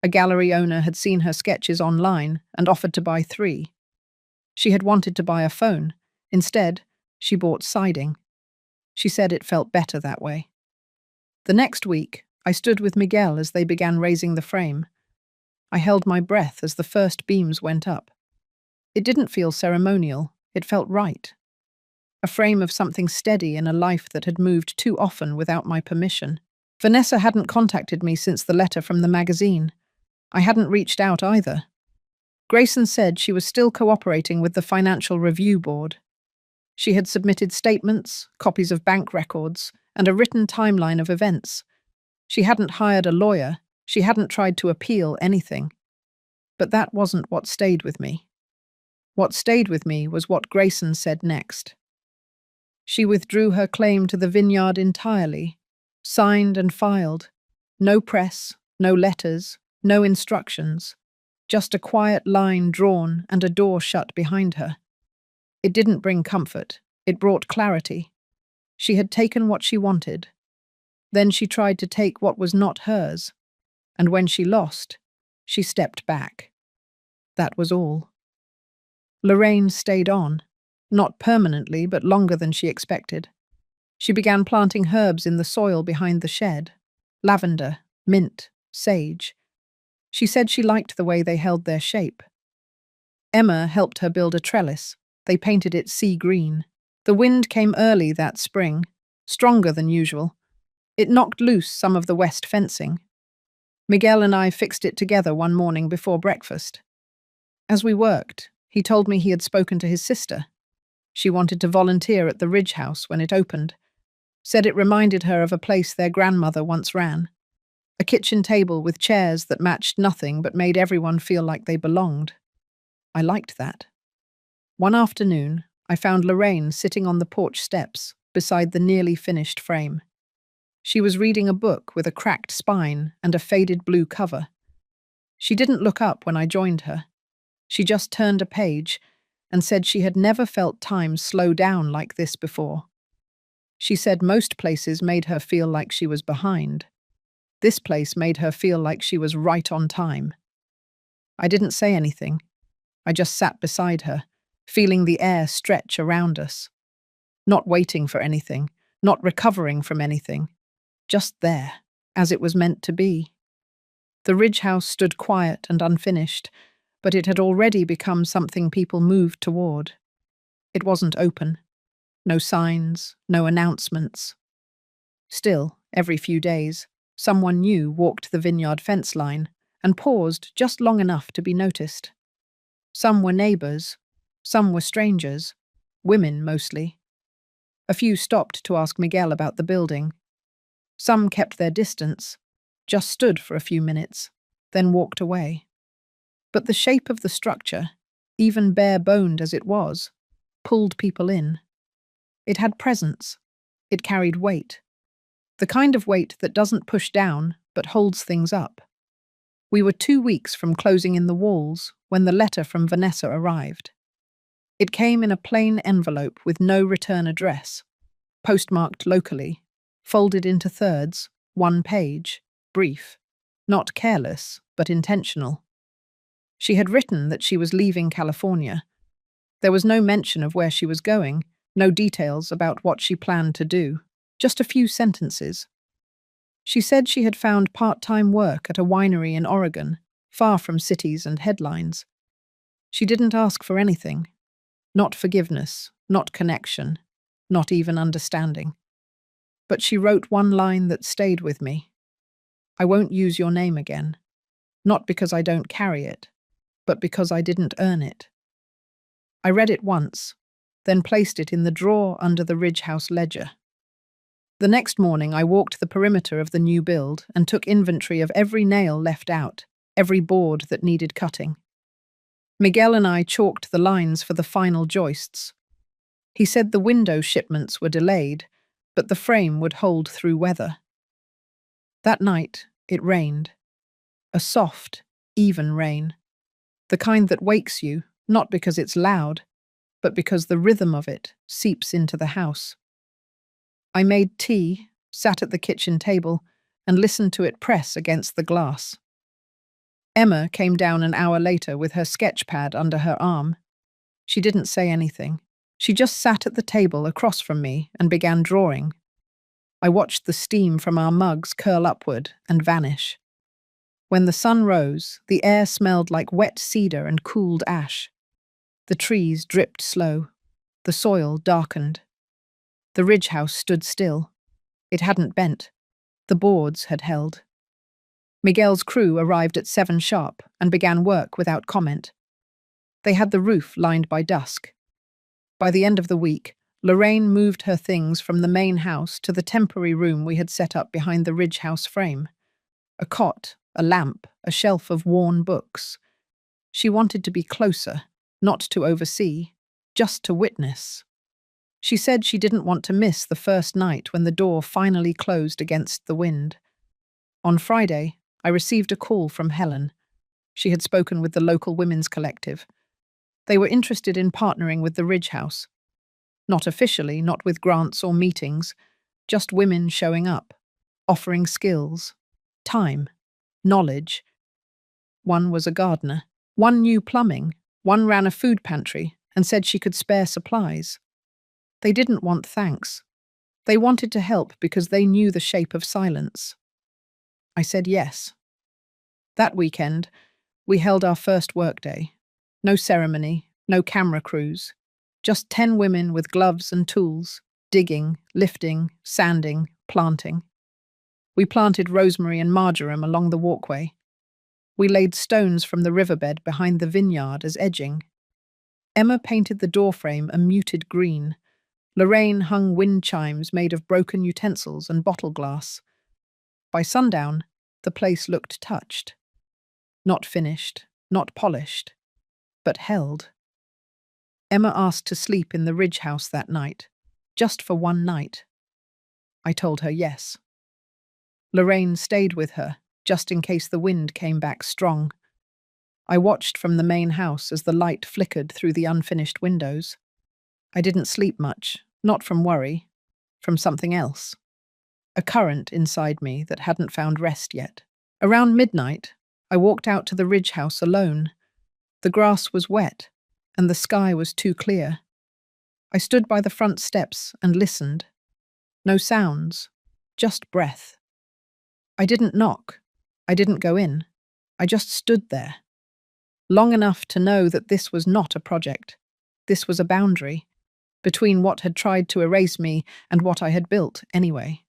A gallery owner had seen her sketches online and offered to buy 3. She had wanted to buy a phone. Instead, she bought siding. She said it felt better that way. The next week, I stood with Miguel as they began raising the frame. I held my breath as the first beams went up. It didn't feel ceremonial, it felt right. A frame of something steady in a life that had moved too often without my permission. Vanessa hadn't contacted me since the letter from the magazine. I hadn't reached out either. Grayson said she was still cooperating with the Financial Review Board. She had submitted statements, copies of bank records, and a written timeline of events. She hadn't hired a lawyer. She hadn't tried to appeal anything. But that wasn't what stayed with me. What stayed with me was what Grayson said next. She withdrew her claim to the vineyard entirely, signed and filed. No press, no letters, no instructions. Just a quiet line drawn and a door shut behind her. It didn't bring comfort. It brought clarity. She had taken what she wanted. Then she tried to take what was not hers, and when she lost, she stepped back. That was all. Lorraine stayed on, not permanently, but longer than she expected. She began planting herbs in the soil behind the shed: lavender, mint, sage. She said she liked the way they held their shape. Emma helped her build a trellis. They painted it sea green. The wind came early that spring, stronger than usual. It knocked loose some of the west fencing. Miguel and I fixed it together one morning before breakfast. As we worked, he told me he had spoken to his sister. She wanted to volunteer at the Ridge House when it opened. Said it reminded her of a place their grandmother once ran. A kitchen table with chairs that matched nothing but made everyone feel like they belonged. I liked that. One afternoon, I found Lorraine sitting on the porch steps beside the nearly finished frame. She was reading a book with a cracked spine and a faded blue cover. She didn't look up when I joined her. She just turned a page and said she had never felt time slow down like this before. She said most places made her feel like she was behind. This place made her feel like she was right on time. I didn't say anything. I just sat beside her, feeling the air stretch around us. Not waiting for anything, not recovering from anything. Just there, as it was meant to be. The Ridge House stood quiet and unfinished, but it had already become something people moved toward. It wasn't open. No signs, no announcements. Still, every few days, someone new walked the vineyard fence line and paused just long enough to be noticed. Some were neighbors, some were strangers, women mostly. A few stopped to ask Miguel about the building. Some kept their distance, just stood for a few minutes, then walked away. But the shape of the structure, even bare-boned as it was, pulled people in. It had presence. It carried weight. The kind of weight that doesn't push down, but holds things up. We were 2 weeks from closing in the walls when the letter from Vanessa arrived. It came in a plain envelope with no return address, postmarked locally, folded into thirds, 1 page, brief, not careless, but intentional. She had written that she was leaving California. There was no mention of where she was going, no details about what she planned to do, just a few sentences. She said she had found part-time work at a winery in Oregon, far from cities and headlines. She didn't ask for anything. Not forgiveness, not connection, not even understanding. But she wrote one line that stayed with me. I won't use your name again. Not because I don't carry it, but because I didn't earn it. I read it once, then placed it in the drawer under the Ridge House ledger. The next morning I walked the perimeter of the new build and took inventory of every nail left out, every board that needed cutting. Miguel and I chalked the lines for the final joists. He said the window shipments were delayed, but the frame would hold through weather. That night, it rained. A soft, even rain. The kind that wakes you, not because it's loud, but because the rhythm of it seeps into the house. I made tea, sat at the kitchen table, and listened to it press against the glass. Emma came down an hour later with her sketch pad under her arm. She didn't say anything. She just sat at the table across from me and began drawing. I watched the steam from our mugs curl upward and vanish. When the sun rose, the air smelled like wet cedar and cooled ash. The trees dripped slow. The soil darkened. The Ridge House stood still. It hadn't bent. The boards had held. Miguel's crew arrived at 7 sharp and began work without comment. They had the roof lined by dusk. By the end of the week, Lorraine moved her things from the main house to the temporary room we had set up behind the Ridge House frame. A cot, a lamp, a shelf of worn books. She wanted to be closer, not to oversee, just to witness. She said she didn't want to miss the first night when the door finally closed against the wind. On Friday, I received a call from Helen. She had spoken with the local women's collective. They were interested in partnering with the Ridge House. Not officially, not with grants or meetings, just women showing up, offering skills, time, knowledge. One was a gardener. One knew plumbing. One ran a food pantry and said she could spare supplies. They didn't want thanks. They wanted to help because they knew the shape of silence. I said yes. That weekend, we held our first workday. No ceremony, no camera crews. Just 10 women with gloves and tools, digging, lifting, sanding, planting. We planted rosemary and marjoram along the walkway. We laid stones from the riverbed behind the vineyard as edging. Emma painted the doorframe a muted green. Lorraine hung wind chimes made of broken utensils and bottle glass. By sundown, the place looked touched. Not finished, not polished, but held. Emma asked to sleep in the Ridge house that night, just for one night. I told her yes. Lorraine stayed with her, just in case the wind came back strong. I watched from the main house as the light flickered through the unfinished windows. I didn't sleep much, not from worry, from something else. A current inside me that hadn't found rest yet. Around midnight, I walked out to the Ridge house alone. The grass was wet, and the sky was too clear. I stood by the front steps and listened. No sounds, just breath. I didn't knock. I didn't go in. I just stood there. Long enough to know that this was not a project. This was a boundary between what had tried to erase me and what I had built anyway.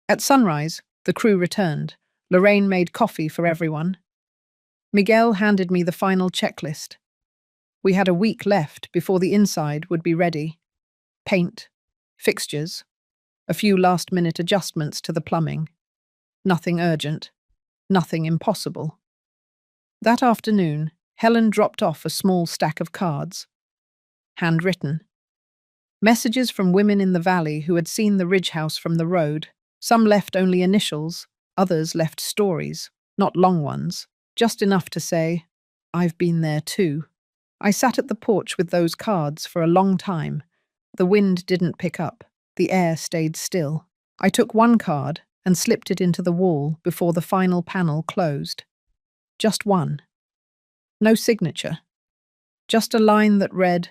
At sunrise, the crew returned. Lorraine made coffee for everyone. Miguel handed me the final checklist. We had a week left before the inside would be ready. Paint, fixtures, a few last-minute adjustments to the plumbing. Nothing urgent, nothing impossible. That afternoon, Helen dropped off a small stack of cards. Handwritten. Messages from women in the valley who had seen the Ridge house from the road. Some left only initials, others left stories, not long ones, just enough to say, "I've been there too." I sat at the porch with those cards for a long time. The wind didn't pick up. The air stayed still. I took one card and slipped it into the wall before the final panel closed. Just one. No signature. Just a line that read,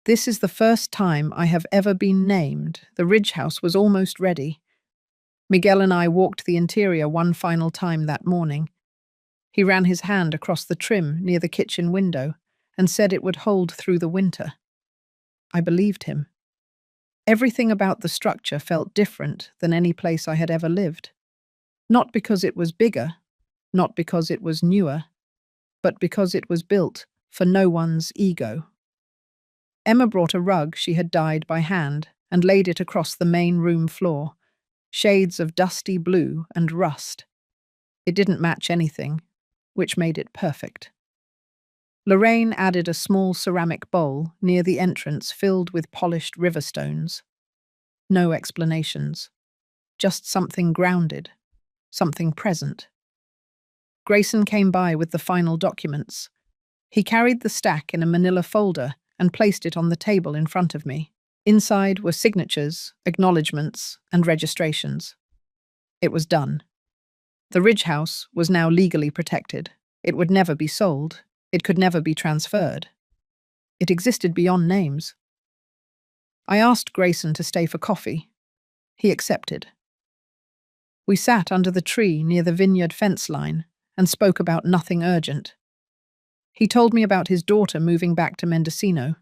"This is the first time I have ever been named. The Ridge house was almost ready." Miguel and I walked the interior one final time that morning. He ran his hand across the trim near the kitchen window and said it would hold through the winter. I believed him. Everything about the structure felt different than any place I had ever lived. Not because it was bigger, not because it was newer, but because it was built for no one's ego. Emma brought a rug she had dyed by hand and laid it across the main room floor, shades of dusty blue and rust. It didn't match anything, which made it perfect. Lorraine added a small ceramic bowl near the entrance filled with polished river stones. No explanations, just something grounded, something present. Grayson came by with the final documents. He carried the stack in a manila folder and placed it on the table in front of me. Inside were signatures, acknowledgements, and registrations. It was done. The Ridge house was now legally protected. It would never be sold. It could never be transferred. It existed beyond names. I asked Grayson to stay for coffee. He accepted. We sat under the tree near the vineyard fence line and spoke about nothing urgent. He told me about his daughter moving back to Mendocino.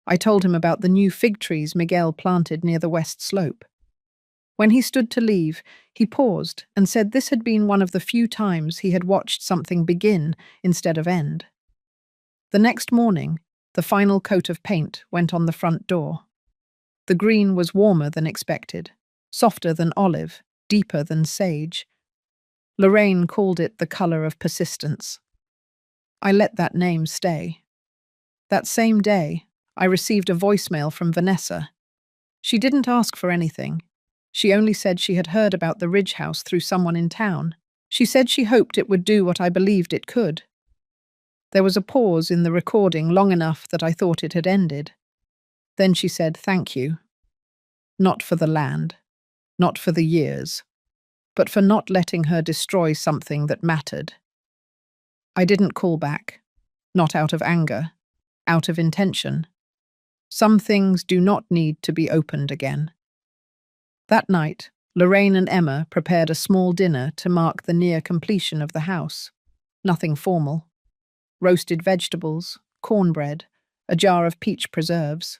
I told him about the new fig trees Miguel planted near the west slope. When he stood to leave, he paused and said this had been one of the few times he had watched something begin instead of end. The next morning, the final coat of paint went on the front door. The green was warmer than expected, softer than olive, deeper than sage. Lorraine called it the color of persistence. I let that name stay. That same day, I received a voicemail from Vanessa. She didn't ask for anything. She only said she had heard about the Ridge house through someone in town. She said she hoped it would do what I believed it could. There was a pause in the recording long enough that I thought it had ended. Then she said, "Thank you. Not for the land, not for the years, but for not letting her destroy something that mattered." I didn't call back, not out of anger, out of intention. Some things do not need to be opened again. That night, Lorraine and Emma prepared a small dinner to mark the near completion of the house. Nothing formal. Roasted vegetables, cornbread, a jar of peach preserves.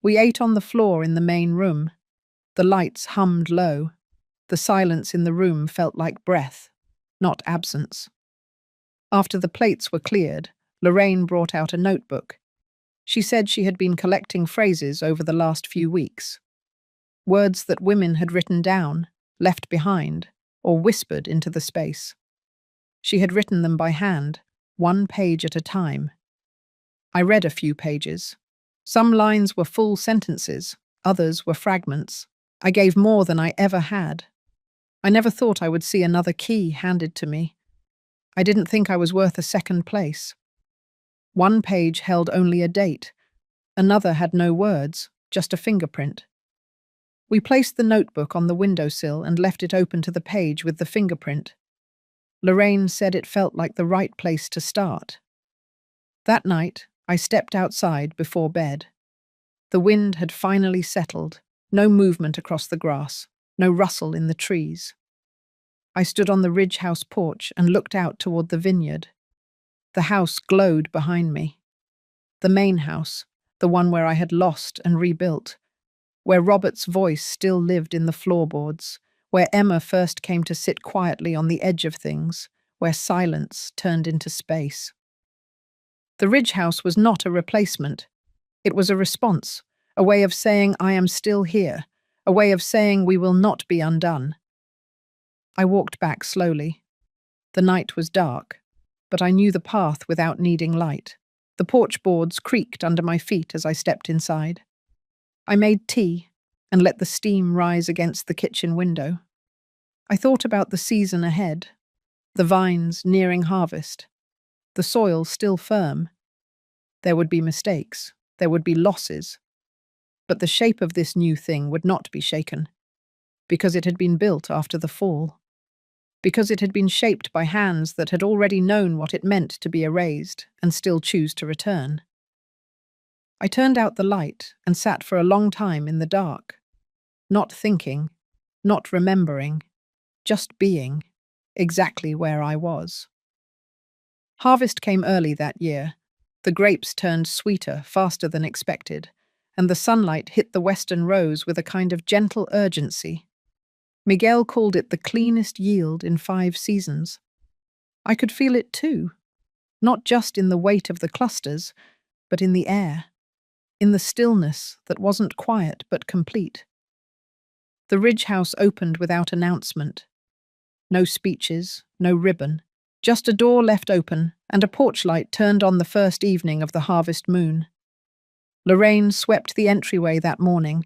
We ate on the floor in the main room. The lights hummed low. The silence in the room felt like breath, not absence. After the plates were cleared, Lorraine brought out a notebook. She said she had been collecting phrases over the last few weeks. Words that women had written down, left behind, or whispered into the space. She had written them by hand, one page at a time. I read a few pages. Some lines were full sentences, others were fragments. I gave more than I ever had. I never thought I would see another key handed to me. I didn't think I was worth a second place. One page held only a date. Another had no words, just a fingerprint. We placed the notebook on the windowsill and left it open to the page with the fingerprint. Lorraine said it felt like the right place to start. That night, I stepped outside before bed. The wind had finally settled, no movement across the grass, no rustle in the trees. I stood on the Ridge House porch and looked out toward the vineyard. The house glowed behind me. The main house, the one where I had lost and rebuilt, where Robert's voice still lived in the floorboards, where Emma first came to sit quietly on the edge of things, where silence turned into space. The Ridge House was not a replacement. It was a response, a way of saying I am still here, a way of saying we will not be undone. I walked back slowly. The night was dark, but I knew the path without needing light. The porch boards creaked under my feet as I stepped inside. I made tea and let the steam rise against the kitchen window. I thought about the season ahead, the vines nearing harvest, the soil still firm. There would be mistakes, there would be losses, but the shape of this new thing would not be shaken, because it had been built after the fall, because it had been shaped by hands that had already known what it meant to be erased and still choose to return. I turned out the light and sat for a long time in the dark, not thinking, not remembering, just being, exactly where I was. Harvest came early that year. The grapes turned sweeter, faster than expected, and the sunlight hit the western rows with a kind of gentle urgency. Miguel called it the cleanest yield in 5 seasons. I could feel it too, not just in the weight of the clusters, but in the air, in the stillness that wasn't quiet but complete. The Ridge House opened without announcement. No speeches, no ribbon, just a door left open and a porch light turned on the first evening of the harvest moon. Lorraine swept the entryway that morning.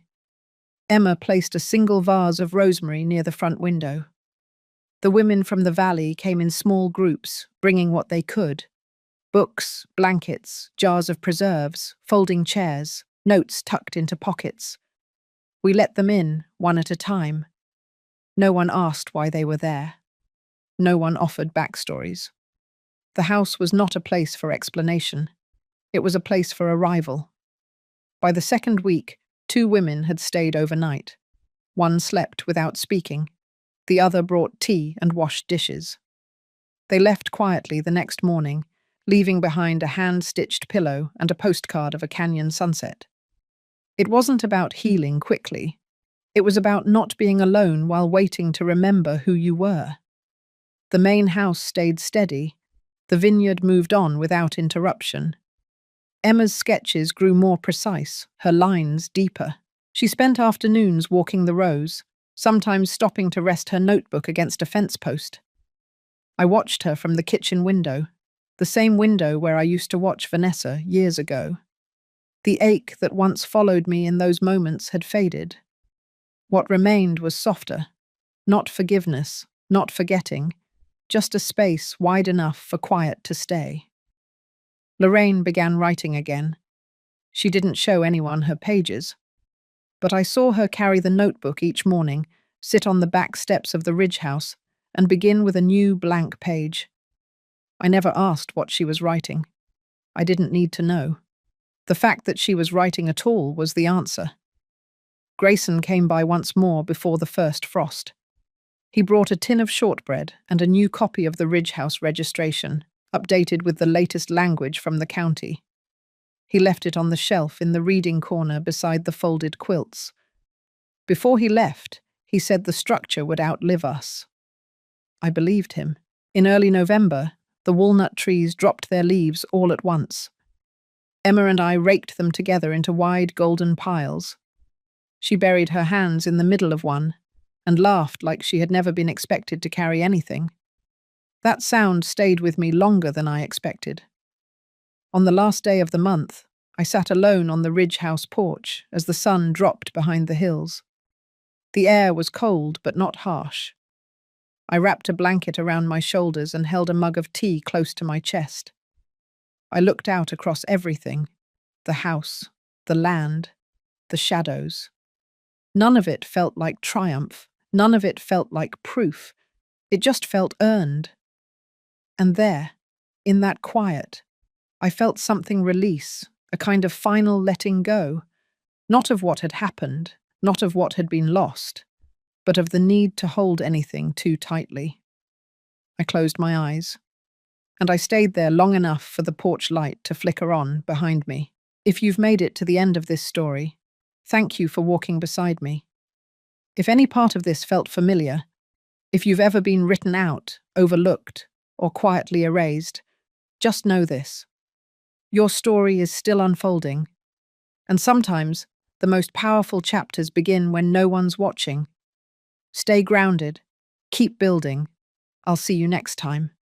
Emma placed a single vase of rosemary near the front window. The women from the valley came in small groups, bringing what they could. Books, blankets, jars of preserves, folding chairs, notes tucked into pockets. We let them in, one at a time. No one asked why they were there. No one offered backstories. The house was not a place for explanation. It was a place for arrival. By the second week, 2 women had stayed overnight. One slept without speaking. The other brought tea and washed dishes. They left quietly the next morning, leaving behind a hand-stitched pillow and a postcard of a canyon sunset. It wasn't about healing quickly. It was about not being alone while waiting to remember who you were. The main house stayed steady. The vineyard moved on without interruption. Emma's sketches grew more precise, her lines deeper. She spent afternoons walking the rows, sometimes stopping to rest her notebook against a fence post. I watched her from the kitchen window, the same window where I used to watch Vanessa years ago. The ache that once followed me in those moments had faded. What remained was softer, not forgiveness, not forgetting, just a space wide enough for quiet to stay. Lorraine began writing again. She didn't show anyone her pages, but I saw her carry the notebook each morning, sit on the back steps of the Ridge House, and begin with a new blank page. I never asked what she was writing. I didn't need to know. The fact that she was writing at all was the answer. Grayson came by once more before the first frost. He brought a tin of shortbread and a new copy of the Ridge House registration, updated with the latest language from the county. He left it on the shelf in the reading corner beside the folded quilts. Before he left, he said the structure would outlive us. I believed him. In early November, the walnut trees dropped their leaves all at once. Emma and I raked them together into wide golden piles. She buried her hands in the middle of one and laughed like she had never been expected to carry anything. That sound stayed with me longer than I expected. On the last day of the month, I sat alone on the Ridge House porch as the sun dropped behind the hills. The air was cold but not harsh. I wrapped a blanket around my shoulders and held a mug of tea close to my chest. I looked out across everything, the house, the land, the shadows. None of it felt like triumph. None of it felt like proof. It just felt earned. And there, in that quiet, I felt something release, a kind of final letting go, not of what had happened, not of what had been lost, but of the need to hold anything too tightly. I closed my eyes, and I stayed there long enough for the porch light to flicker on behind me. If you've made it to the end of this story, thank you for walking beside me. If any part of this felt familiar, if you've ever been written out, overlooked, or quietly erased, just know this. Your story is still unfolding, and sometimes the most powerful chapters begin when no one's watching. Stay grounded, keep building. I'll see you next time.